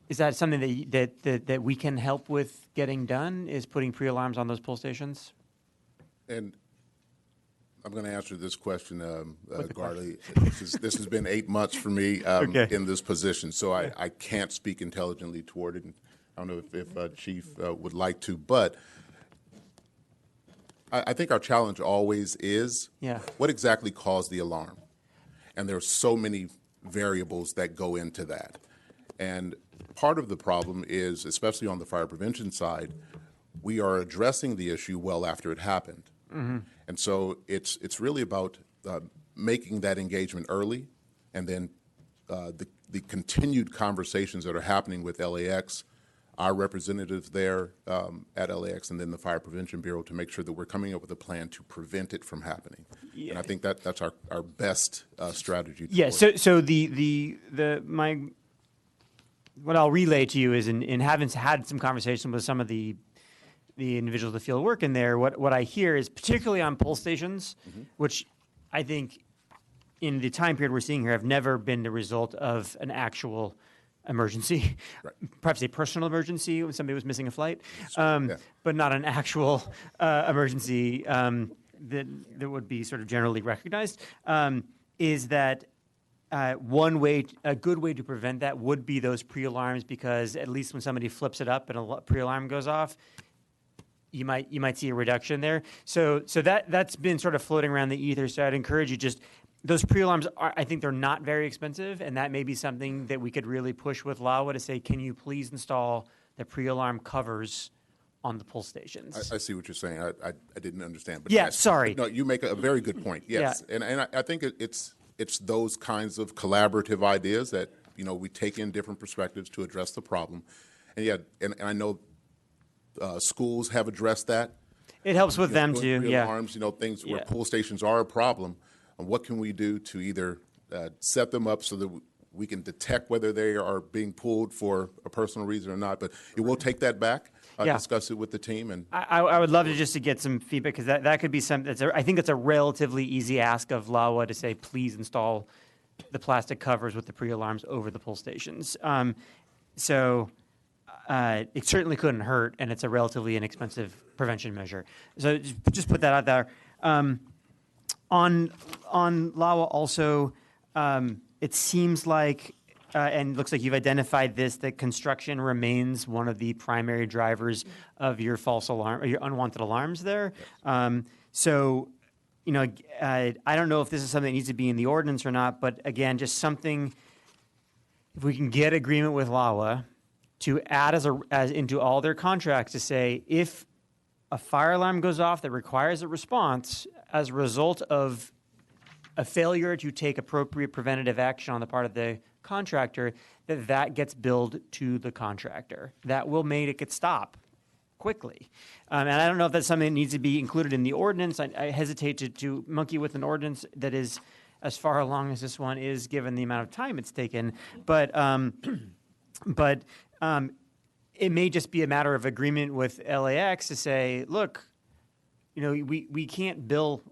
Is that something that we can help with getting done, is putting pre-alarms on those pull stations? And I'm going to answer this question, Garley. This has been 8 months for me in this position, so I can't speak intelligently toward it. I don't know if Chief would like to, but I think our challenge always is what exactly caused the alarm? And there are so many variables that go into that. And part of the problem is, especially on the fire prevention side, we are addressing the issue well after it happened. Mm-hmm. And so it's really about making that engagement early, and then the continued conversations that are happening with LAX, our representatives there at LAX, and then the Fire Prevention Bureau, to make sure that we're coming up with a plan to prevent it from happening. Yeah. And I think that's our best strategy. Yeah. So what I'll relay to you is in having had some conversation with some of the individuals that field work in there, what I hear is, particularly on pull stations, mm-hmm. which I think in the time period we're seeing here have never been the result of an actual emergency, right. Perhaps a personal emergency when somebody was missing a flight, but not an actual emergency that would be sort of generally recognized, is that a good way to prevent that would be those pre-alarms, because at least when somebody flips it up and a pre-alarm goes off, you might see a reduction there. So that's been sort of floating around the ether. So I'd encourage you, just those pre-alarms I think they're not very expensive, and that may be something that we could really push with LAWA to say, can you please install the pre-alarm covers on the pull stations? I see what you're saying. I didn't understand. But yeah, sorry. No, you make a very good point. Yes, yeah. And I think it's those kinds of collaborative ideas that we take in different perspectives to address the problem. And and I know schools have addressed that. It helps with them too. Alarms, things where pull stations are a problem. And what can we do to either set them up so that we can detect whether they are being pulled for a personal reason or not? But it will take that back. Discuss it with the team, and I would love to get some feedback, because that could be something. I think it's a relatively easy ask of LAWA to say, please install the plastic covers with the pre-alarms over the pull stations. So it certainly couldn't hurt, and it's a relatively inexpensive prevention measure. So just put that out there. On LAWA also, it seems like, and looks like you've identified this, that construction remains one of the primary drivers of your false alarm, or your unwanted alarms there. So, I don't know if this is something that needs to be in the ordinance or not, but again, just something, if we can get agreement with LAWA to add as into all their contracts to say, if a fire alarm goes off that requires a response as a result of a failure to take appropriate preventative action on the part of the contractor, that gets billed to the contractor. That will make it stop quickly. And I don't know if that's something that needs to be included in the ordinance. I hesitate to monkey with an ordinance that is as far along as this one is, given the amount of time it's taken. But it may just be a matter of agreement with LAX to say, look, we can't bill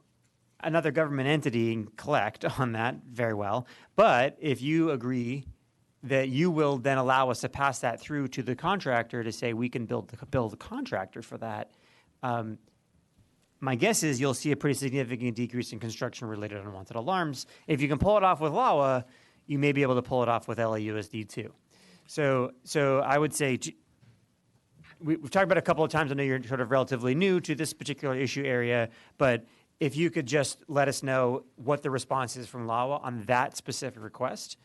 another government entity and collect on that very well. But if you agree that you will then allow us to pass that through to the contractor to say we can bill the contractor for that, my guess is you'll see a pretty significant decrease in construction-related unwanted alarms. If you can pull it off with LAWA, you may be able to pull it off with LAUSD too. So I would say we've talked about it a couple of times. I know you're sort of relatively new to this particular issue area, but if you could just let us know what the response is from LAWA on that specific request,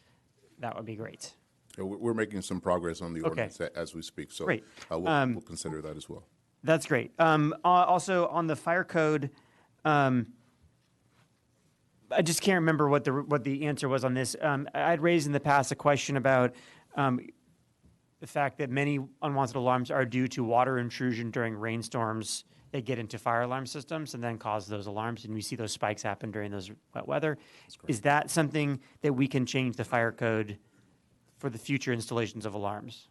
that would be great. We're making some progress on the Okay. ordinance as we speak, so Great. we'll consider that as well. That's great. Also, on the fire code, I just can't remember what the answer was on this. I'd raised in the past a question about the fact that many unwanted alarms are due to water intrusion during rainstorms. They get into fire alarm systems and then cause those alarms, and we see those spikes happen during those wet weather. Is that something that we can change the fire code for the future installations of alarms?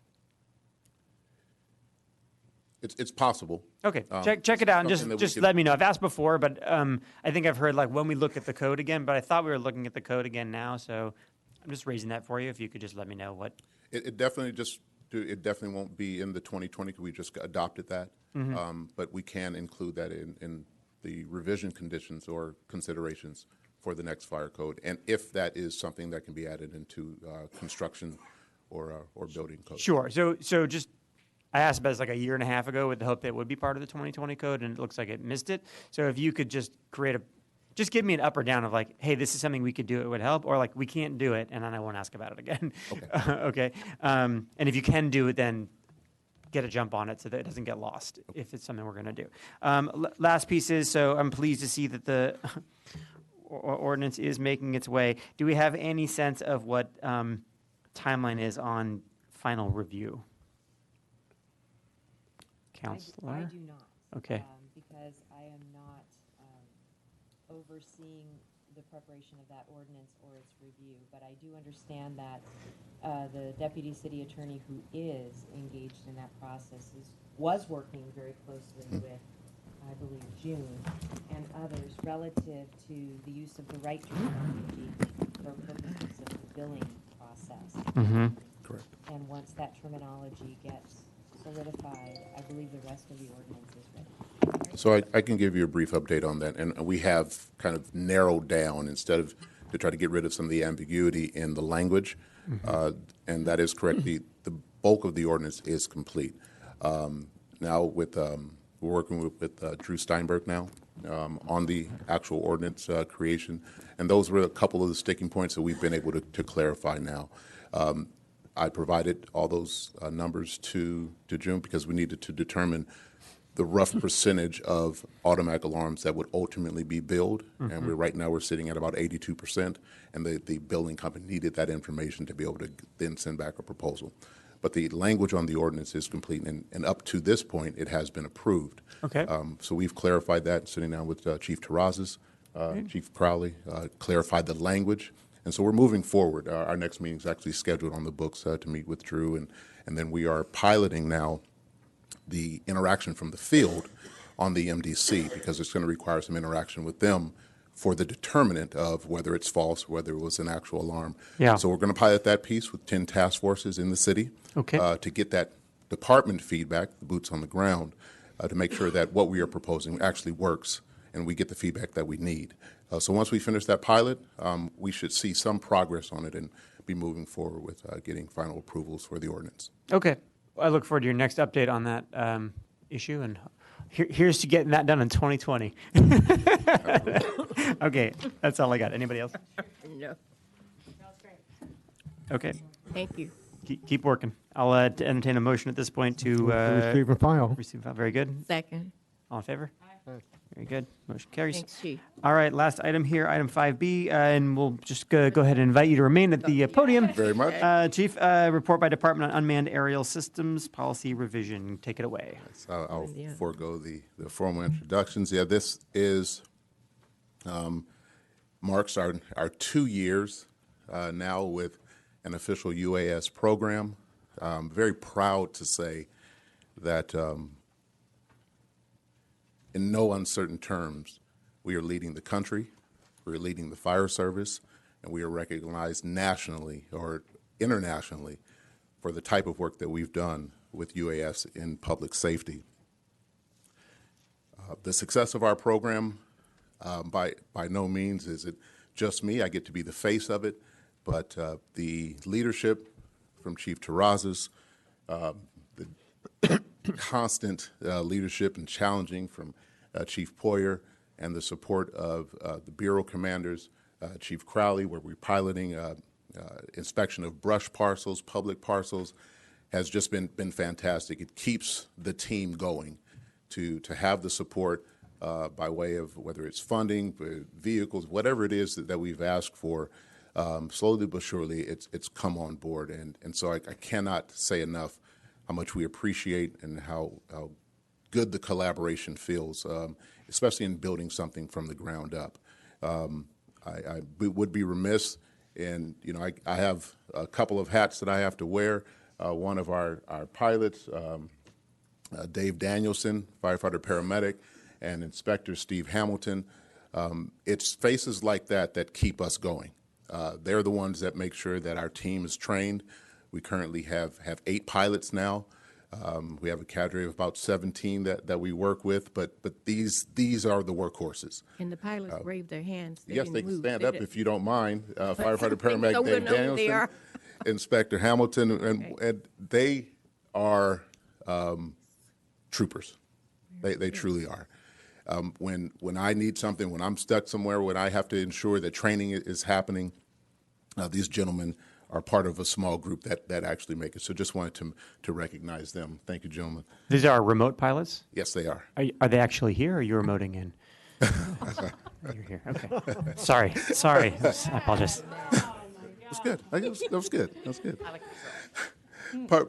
It's possible. Okay, check it out and just let me know. I've asked before, but I think I've heard like when we look at the code again, but I thought we were looking at the code again now, so I'm just raising that for you. If you could just let me know what. It definitely won't be in the 2020 because we just adopted that, but we can include that in the revision conditions or considerations for the next fire code, and if that is something that can be added into construction or building code. Sure. So just I asked about this like a year and a half ago with the hope that it would be part of the 2020 code, and it looks like it missed it. So if you could just just give me an up or down of like, hey, this is something we could do, it would help, or like we can't do it, and then I won't ask about it again. Okay. Okay. And if you can do it, then get a jump on it so that it doesn't get lost if it's something we're going to do. Last piece is, so I'm pleased to see that the ordinance is making its way. Do we have any sense of what timeline is on final review? Counselor? I do not. Okay. Because I am not overseeing the preparation of that ordinance or its review, but I do understand that the deputy city attorney who is engaged in that process was working very closely with, I believe, June and others relative to the use of the right terminology for purposes of the billing process. Mm-hmm. Correct. And once that terminology gets solidified, I believe the rest of the ordinance is ready. So I can give you a brief update on that, and we have kind of narrowed down instead of to try to get rid of some of the ambiguity in the language, and that is correct. The bulk of the ordinance is complete. Now with we're working with Drew Steinberg now on the actual ordinance creation, and those were a couple of the sticking points that we've been able to clarify now. I provided all those numbers to June because we needed to determine the rough percentage of automatic alarms that would ultimately be billed, and right now we're sitting at about 82%, and the billing company needed that information to be able to then send back a proposal. But the language on the ordinance is complete, and up to this point, it has been approved. Okay. So we've clarified that, sitting down with Chief Terrazas, Chief Crowley, clarified the language. And so we're moving forward. Our next meeting is actually scheduled on the books to meet with Drew, and then we are piloting now the interaction from the field on the MDC because it's going to require some interaction with them for the determinant of whether it's false, whether it was an actual alarm. Yeah. So we're going to pilot that piece with 10 task forces in the city to get that department feedback, the boots on the ground, to make sure that what we are proposing actually works and we get the feedback that we need. So once we finish that pilot, we should see some progress on it and be moving forward with getting final approvals for the ordinance. Okay. I look forward to your next update on that issue, and here's to getting that done in 2020. Okay, that's all I got. Anybody else? No. Okay. Thank you. Keep working. I'll entertain a motion at this point to receive and file. Receive and file. Very good. Second. All in favor? Very good. Motion carries. Thanks, Chief. All right, last item here, item 5B, and we'll just go ahead and invite you to remain at the podium. Very much. Chief, report by Department on Unmanned Aerial Systems Policy Revision. Take it away. So I'll forego the formal introductions. Yeah, this is marks our 2 years now with an official UAS program. I'm very proud to say that in no uncertain terms, we are leading the country, we are leading the fire service, and we are recognized nationally or internationally for the type of work that we've done with UAS in public safety. The success of our program, by no means is it just me. I get to be the face of it, but the leadership, from Chief Terrazas, the constant leadership and challenging from Chief Poyer, and the support of the Bureau commanders, Chief Crowley, where we're piloting inspection of brush parcels, public parcels, has just been fantastic. It keeps the team going to have the support by way of whether it's funding, vehicles, whatever it is that we've asked for. Slowly but surely, it's come on board, and so I cannot say enough how much we appreciate and how good the collaboration feels, especially in building something from the ground up. I would be remiss, and I have a couple of hats that I have to wear. One of our pilots, Dave Danielson, firefighter paramedic, and Inspector Steve Hamilton. It's faces like that keep us going. They're the ones that make sure that our team is trained. We currently have 8 pilots now. We have a cadre of about 17 that we work with, but these are the workhorses. And the pilots wave their hands. Yes, they can stand up if you don't mind. Firefighter paramedic Dave Danielson, Inspector Hamilton, and they are troopers. They truly are. When I need something, when I'm stuck somewhere, when I have to ensure that training is happening, these gentlemen are part of a small group that actually make it. So just wanted to recognize them. Thank you, gentlemen. These are remote pilots? Yes, they are. Are they actually here, or are you remoting in? You're here. Okay. Sorry. I apologize. That's good. That was good. That's good.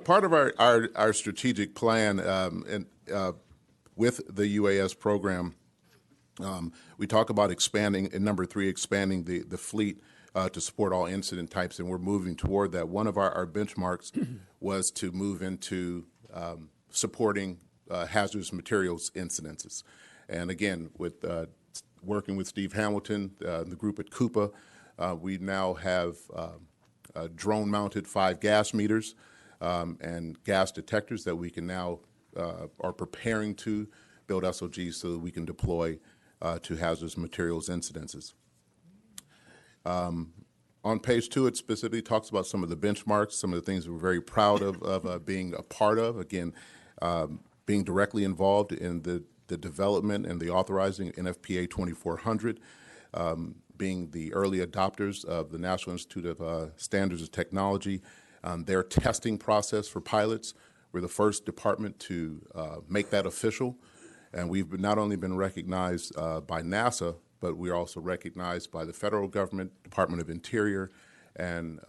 Part of our strategic plan and with the UAS program, we talk about expanding, and number 3, expanding the fleet to support all incident types, and we're moving toward that. One of our benchmarks was to move into supporting hazardous materials incidences. And again, with working with Steve Hamilton, the group at Coupa, we now have drone-mounted 5 gas meters and gas detectors that we can now are preparing to build SOGs so that we can deploy to hazardous materials incidences. On page 2, it specifically talks about some of the benchmarks, some of the things we're very proud of being a part of. Again, being directly involved in the development and the authorizing NFPA 2400, being the early adopters of the National Institute of Standards and Technology, their testing process for pilots. We're the first department to make that official, and we've not only been recognized by NASA, but we're also recognized by the federal government, Department of Interior, and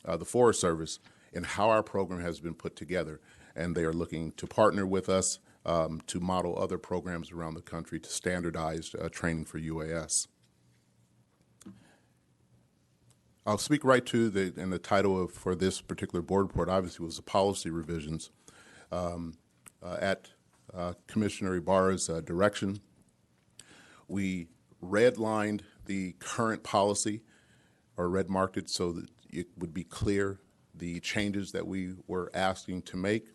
the Forest Service in how our program has been put together. And they are looking to partner with us to model other programs around the country to standardize training for UAS. I'll speak right to the title for this particular board report, obviously, was the policy revisions. At Commissioner Ibarra's direction, we redlined the current policy, or red marked it so that it would be clear the changes that we were asking to make.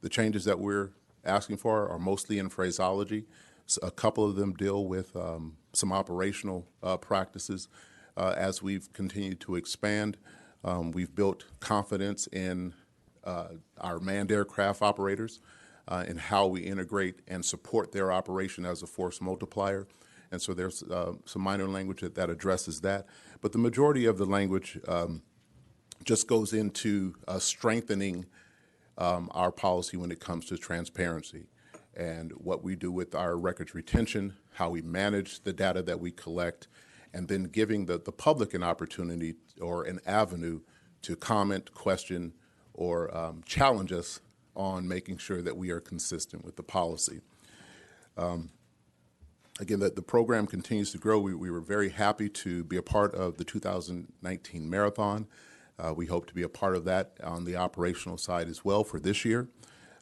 The changes that we're asking for are mostly in phraseology. So a couple of them deal with some operational practices. As we've continued to expand, we've built confidence in our manned aircraft operators and how we integrate and support their operation as a force multiplier. And so there's some minor language that addresses that. But the majority of the language just goes into strengthening our policy when it comes to transparency and what we do with our records retention, how we manage the data that we collect, and then giving the public an opportunity or an avenue to comment, question, or challenge us on making sure that we are consistent with the policy. Again, the program continues to grow. We were very happy to be a part of the 2019 marathon. We hope to be a part of that on the operational side as well for this year.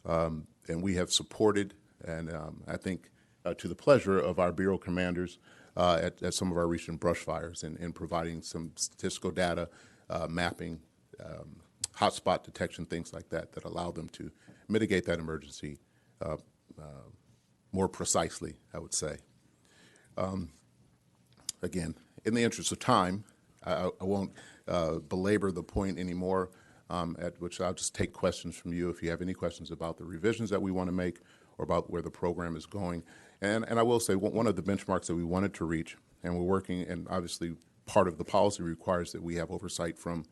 And we have supported, and I think to the pleasure of our Bureau commanders at some of our recent brush fires and providing some statistical data, mapping, hotspot detection, things like that allow them to mitigate that emergency more precisely, I would say. Again, in the interest of time, I won't belabor the point anymore, at which I'll just take questions from you if you have any questions about the revisions that we want to make or about where the program is going. And I will say one of the benchmarks that we wanted to reach, and we're working, and obviously part of the policy requires that we have oversight from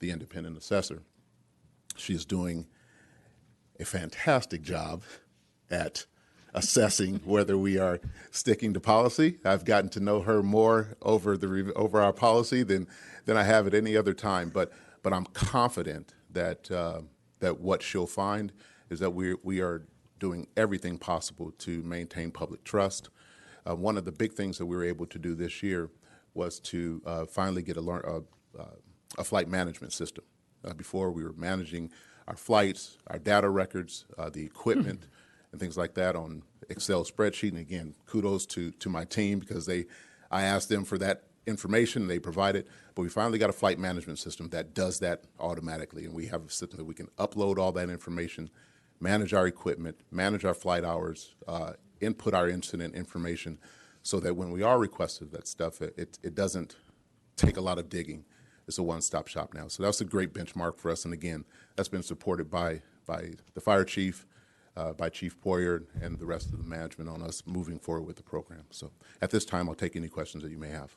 the independent assessor. She is doing a fantastic job at assessing whether we are sticking to policy. I've gotten to know her more over our policy than I have at any other time. But I'm confident that that what she'll find is that we are doing everything possible to maintain public trust. One of the big things that we were able to do this year was to finally get a flight management system. Before, we were managing our flights, our data records, the equipment, and things like that on Excel spreadsheet. And again, kudos to my team, because I asked them for that information, and they provided. But we finally got a flight management system that does that automatically, and we have a system that we can upload all that information, manage our equipment, manage our flight hours, input our incident information, so that when we are requested that stuff, it doesn't take a lot of digging. It's a one-stop shop now. So that's a great benchmark for us. And again, that's been supported by the fire chief, by Chief Poyer, and the rest of the management on us moving forward with the program. So at this time, I'll take any questions that you may have.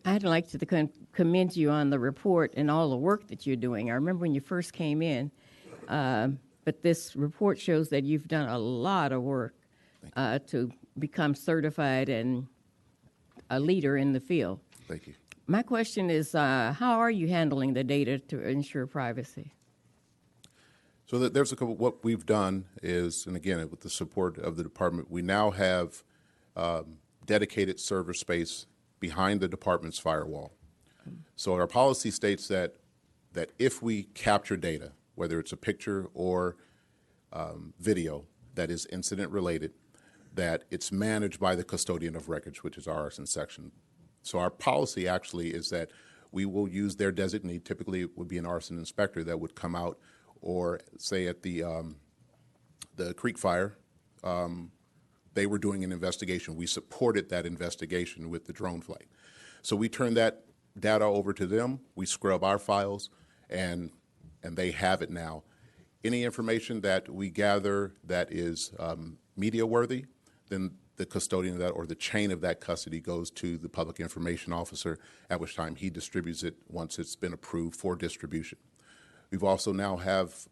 I'd like to commend you on the report and all the work that you're doing. I remember when you first came in, but this report shows that you've done a lot of work to become certified and a leader in the field. Thank you. My question is, how are you handling the data to ensure privacy? So there's a couple. What we've done is, and again, with the support of the department, we now have dedicated server space behind the department's firewall. So our policy states that if we capture data, whether it's a picture or video that is incident related, that it's managed by the custodian of records, which is our arson section. So our policy actually is that we will use their designee. Typically, it would be an arson inspector that would come out, or say at the Creek Fire, they were doing an investigation. We supported that investigation with the drone flight. So we turn that data over to them. We scrub our files, and they have it now. Any information that we gather that is media worthy, then the custodian of that, or the chain of that custody, goes to the public information officer, at which time he distributes it once it's been approved for distribution. We've also now have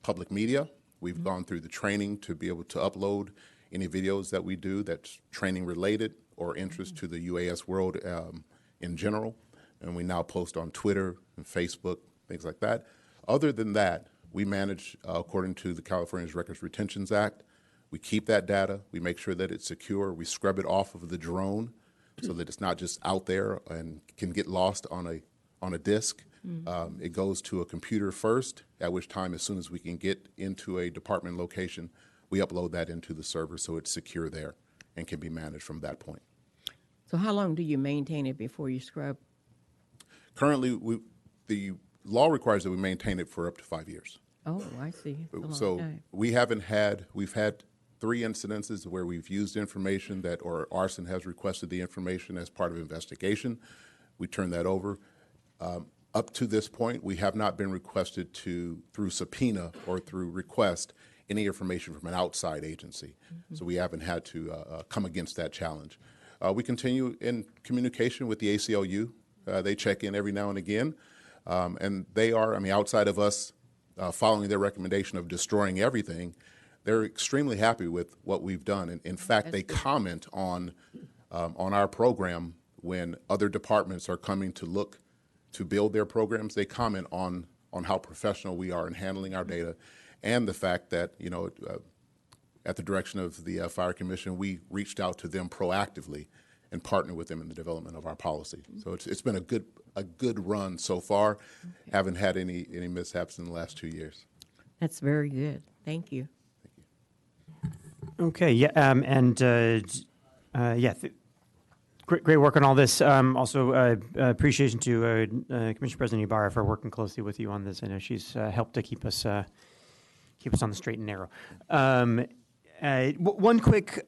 public media. We've gone through the training to be able to upload any videos that we do that's training related or interest to the UAS world in general. And we now post on Twitter and Facebook, things like that. Other than that, we manage according to the California's Records Retentions Act. We keep that data. We make sure that it's secure. We scrub it off of the drone so that it's not just out there and can get lost on a disk. It goes to a computer first, at which time, as soon as we can get into a department location, we upload that into the server so it's secure there and can be managed from that point. So how long do you maintain it before you scrub? Currently, the law requires that we maintain it for up to 5 years. Oh, I see. So we've had 3 incidences where we've used information that, or arson has requested the information as part of investigation. We turn that over. Up to this point, we have not been requested through subpoena or through request, any information from an outside agency. So we haven't had to come against that challenge. We continue in communication with the ACLU. They check in every now and again. And they are, outside of us following their recommendation of destroying everything, they're extremely happy with what we've done. And in fact, they comment on our program when other departments are coming to look to build their programs. They comment on how professional we are in handling our data, and the fact that, at the direction of the Fire Commission, we reached out to them proactively and partnered with them in the development of our policy. So it's been a good run so far. Okay. Haven't had any mishaps in the last 2 years. That's very good. Thank you. Okay. Yeah. Great work on all this. Also, appreciation to Commissioner President Ibarra for working closely with you on this. I know she's helped to keep us on the straight and narrow. One quick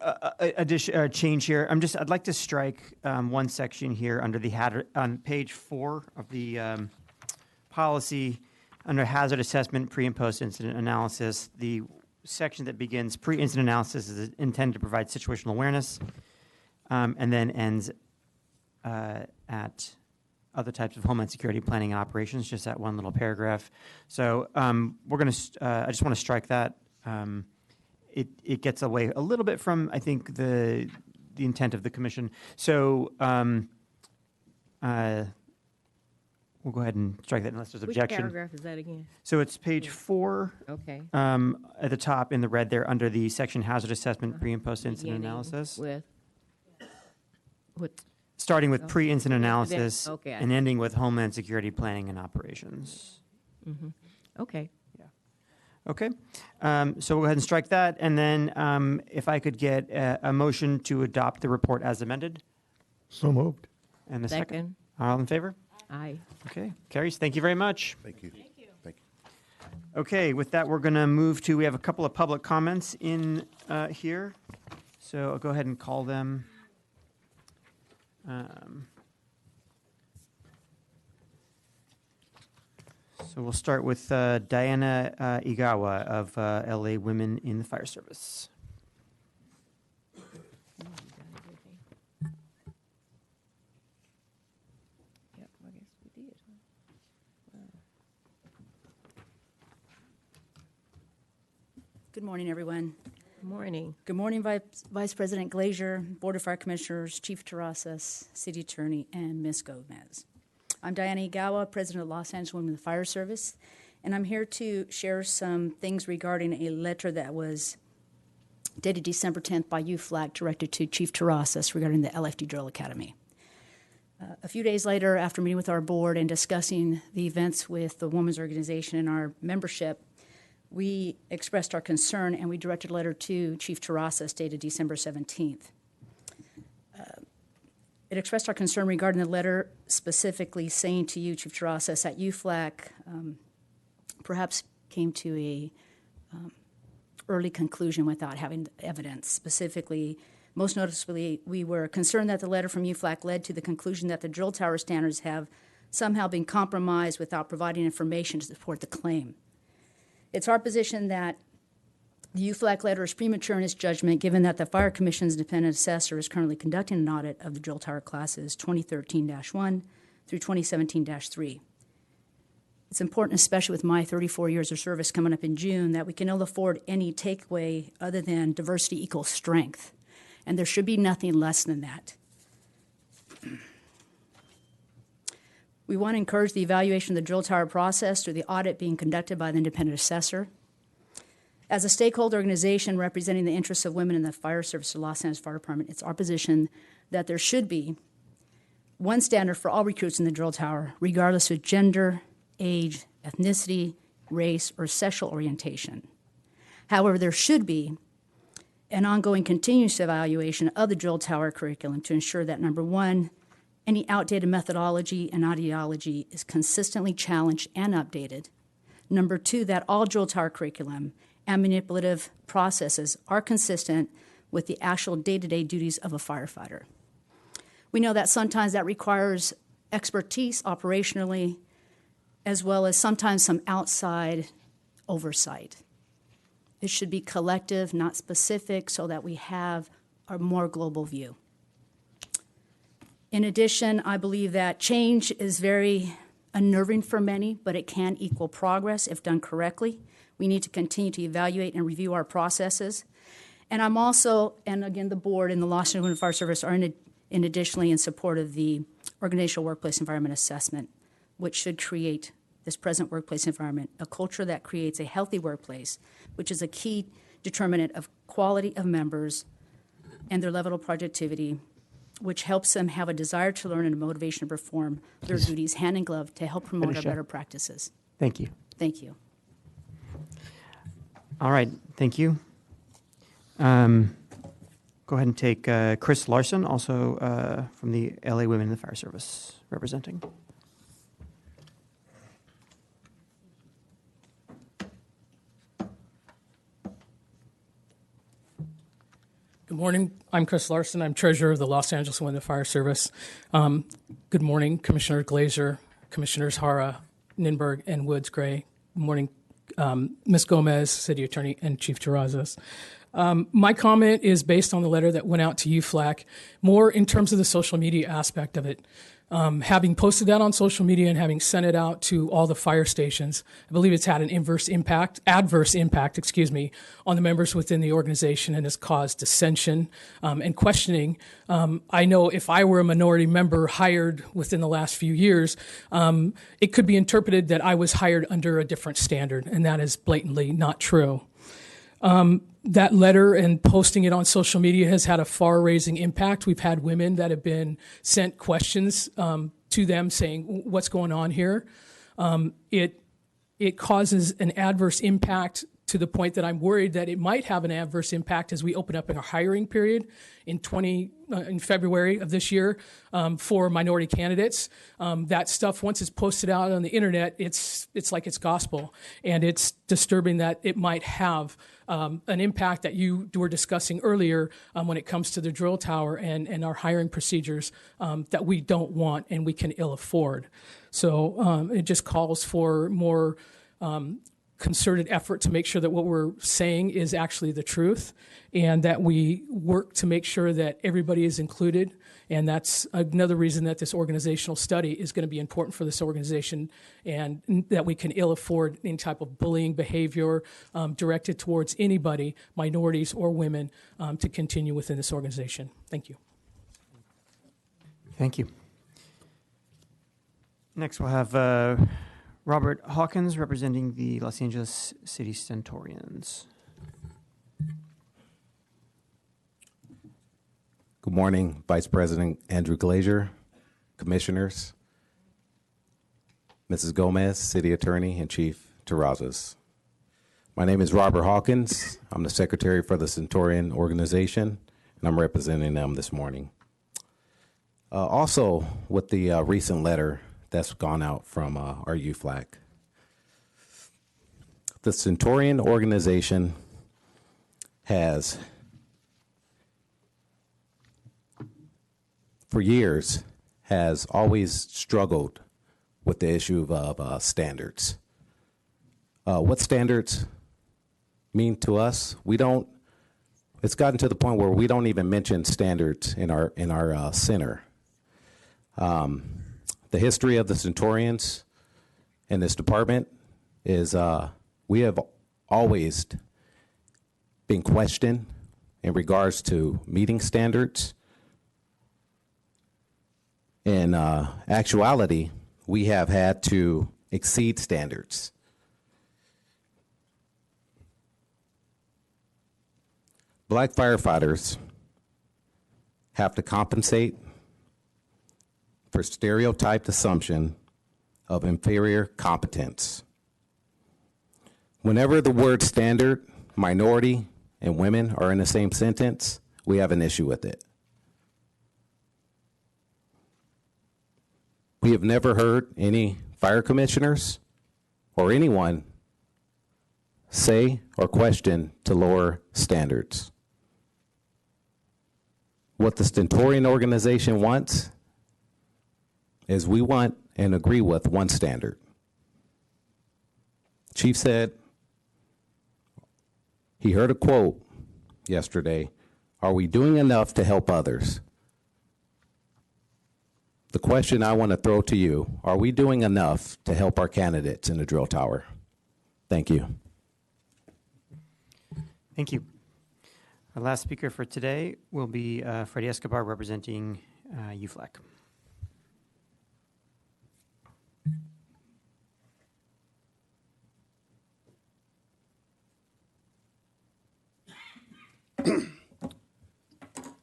change here. I'd like to strike one section here under the on page 4 of the policy. Under hazard assessment, pre and post incident analysis, the section that begins pre-incident analysis is intended to provide situational awareness, and then ends at other types of homeland security planning and operations, just that one little paragraph. So we're going to, I just want to strike that. It gets away a little bit from, I think, the intent of the commission. So we'll go ahead and strike that unless there's Which objection. paragraph is that again? So it's page 4. Okay. At the top in the red there, under the section hazard assessment, pre and post incident Beginning analysis. With what? Starting with Oh. pre-incident Then- analysis okay, I and see. ending with homeland security planning and operations. Mm-hmm. Okay. Okay, so we'll go ahead and strike that, and then if I could get a motion to adopt the report as amended. So moved. And a second. Second. All in favor? Aye. Okay, carries. Thank you very much. Thank you. Thank you. Thank you. Okay, with that, we're going to move to, we have a couple of public comments in here, so I'll go ahead and call them. So we'll start with Diana Igawa of LA Women in the Fire Service. Yep, I guess we did. Good morning, everyone. Good morning. Good morning, Vice President Glazier, Board of Fire Commissioners, Chief Terrasas, City Attorney, and Ms. Gomez. I'm Diana Igawa, President of Los Angeles Women in the Fire Service, and I'm here to share some things regarding a letter that was dated December 10th by UFLAG directed to Chief Terrasas regarding the LAFD Drill Academy. A few days later, after meeting with our board and discussing the events with the women's organization and our membership, we expressed our concern and we directed a letter to Chief Terrasas dated December 17th. It expressed our concern regarding the letter, specifically saying to you, Chief Terrasas, that UFLAG perhaps came to a early conclusion without having evidence. Specifically, most noticeably, we were concerned that the letter from UFLAG led to the conclusion that the drill tower standards have somehow been compromised without providing information to support the claim. It's our position that the UFLAG letter is premature in its judgment, given that the Fire Commission's independent assessor is currently conducting an audit of the drill tower classes 2013-1 through 2017-3. It's important, especially with my 34 years of service coming up in June, that we can ill afford any takeaway other than diversity equals strength, and there should be nothing less than that. We want to encourage the evaluation of the drill tower process through the audit being conducted by the independent assessor. As a stakeholder organization representing the interests of women in the fire service of Los Angeles Fire Department, it's our position that there should be one standard for all recruits in the drill tower, regardless of gender, age, ethnicity, race, or sexual orientation. However, there should be an ongoing continuous evaluation of the drill tower curriculum to ensure that, number one, any outdated methodology and ideology is consistently challenged and updated. Number two, that all drill tower curriculum and manipulative processes are consistent with the actual day-to-day duties of a firefighter. We know that sometimes that requires expertise operationally, as well as sometimes some outside oversight. It should be collective, not specific, so that we have a more global view. In addition, I believe that change is very unnerving for many, but it can equal progress if done correctly. We need to continue to evaluate and review our processes. And I'm also, and again, the board and the Los Angeles Women Fire Service are additionally in support of the Organizational Workplace Environment Assessment, which should create this present workplace environment, a culture that creates a healthy workplace, which is a key determinant of quality of members and their level of productivity, which helps them have a desire to learn and a motivation to perform their duties hand in glove to help promote our better practices. Thank you. Thank you. All right, thank you. Go ahead and take Chris Larson, also from the LA Women in the Fire Service, representing. Good morning. I'm Chris Larson. I'm treasurer of the Los Angeles Women in the Fire Service. Good morning, Commissioner Glazier, Commissioners Hara, Ninberg, and Woods Gray, morning, Ms. Gomez, City Attorney, and Chief Terrazas. My comment is based on the letter that went out to UFLAC, more in terms of the social media aspect of it. Having posted that on social media and having sent it out to all the fire stations, I believe it's had an adverse impact, on the members within the organization and has caused dissension and questioning. I know if I were a minority member hired within the last few years, it could be interpreted that I was hired under a different standard, and that is blatantly not true. That letter and posting it on social media has had a far-raising impact. We've had women that have been sent questions to them saying, what's going on here? It causes an adverse impact to the point that I'm worried that it might have an adverse impact as we open up in our hiring period in February of this year for minority candidates. That stuff, once it's posted out on the internet, it's like it's gospel, and it's disturbing that it might have an impact that you were discussing earlier when it comes to the drill tower and our hiring procedures that we don't want and we can ill afford. So it just calls for more concerted effort to make sure that what we're saying is actually the truth, and that we work to make sure that everybody is included. And that's another reason that this organizational study is going to be important for this organization, and that we can ill afford any type of bullying behavior directed towards anybody, minorities or women, to continue within this organization. Thank you. Thank you. Next, we'll have Robert Hawkins representing the Los Angeles City Centurions. Good morning, Vice President Andrew Glazier, Commissioners, Mrs. Gomez, City Attorney, and Chief Terrazas. My name is Robert Hawkins. I'm the Secretary for the Centurion Organization, and I'm representing them this morning. Also, with the recent letter that's gone out from our UFLAC. The Centurion Organization has, for years, has always struggled with the issue of standards. What standards mean to us? It's gotten to the point where we don't even mention standards in our center. The history of the Centurions in this department is we have always been questioned in regards to meeting standards. In actuality, we have had to exceed standards. Black firefighters have to compensate for stereotyped assumption of inferior competence. Whenever the word standard, minority, and women are in the same sentence, we have an issue with it. We have never heard any fire commissioners or anyone say or question to lower standards. What the Centurion Organization wants is we want and agree with one standard. Chief said, he heard a quote yesterday, are we doing enough to help others? The question I want to throw to you, are we doing enough to help our candidates in the drill tower? Thank you. Thank you. Our last speaker for today will be Freddie Escobar representing UFLAC.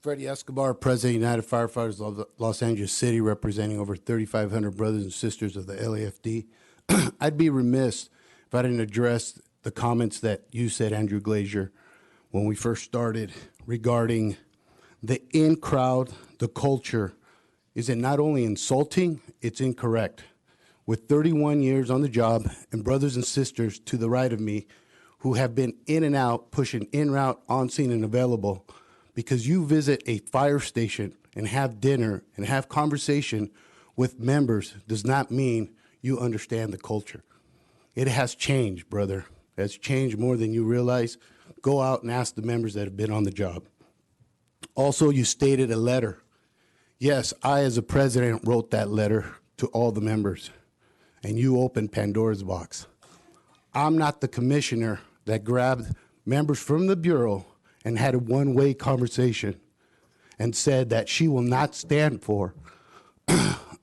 Freddie Escobar, President of United Firefighters of Los Angeles City, representing over 3,500 brothers and sisters of the LAFD. I'd be remiss if I didn't address the comments that you said, Andrew Glazier, when we first started regarding the in crowd, the culture. Is it not only insulting, it's incorrect. With 31 years on the job and brothers and sisters to the right of me who have been in and out, pushing en route, on scene, and available, because you visit a fire station and have dinner and have conversation with members does not mean you understand the culture. It has changed, brother. It has changed more than you realize. Go out and ask the members that have been on the job. Also, you stated a letter. Yes, I, as a president, wrote that letter to all the members, and you opened Pandora's box. I'm not the commissioner that grabbed members from the Bureau and had a one-way conversation and said that she will not stand for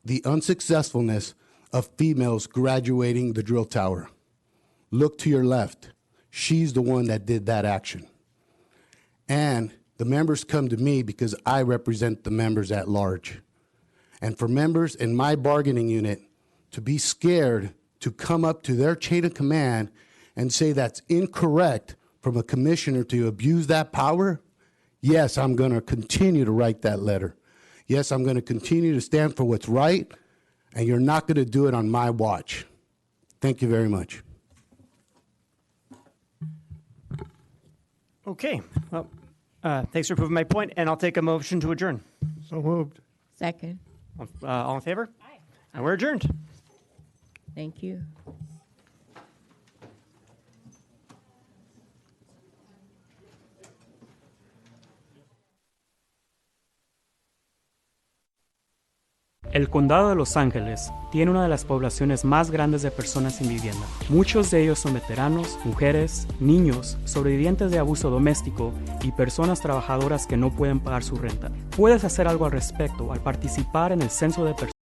the unsuccessfulness of females graduating the drill tower. Look to your left. She's the one that did that action. And the members come to me because I represent the members at large. And for members in my bargaining unit to be scared to come up to their chain of command and say that's incorrect from a commissioner to abuse that power, yes, I'm going to continue to write that letter. Yes, I'm going to continue to stand for what's right, and you're not going to do it on my watch. Thank you very much. Okay. Well, thanks for proving my point, and I'll take a motion to adjourn. So moved. Second. All in favor? Aye. And we're adjourned. Thank you. El condado de Los Ángeles tiene una de las poblaciones más grandes de personas sin vivienda. Muchos de ellos son veteranos, mujeres, niños, sobrevivientes de abuso doméstico y personas trabajadoras que no pueden pagar su renta. Puedes hacer algo al respecto al participar en el censo de personas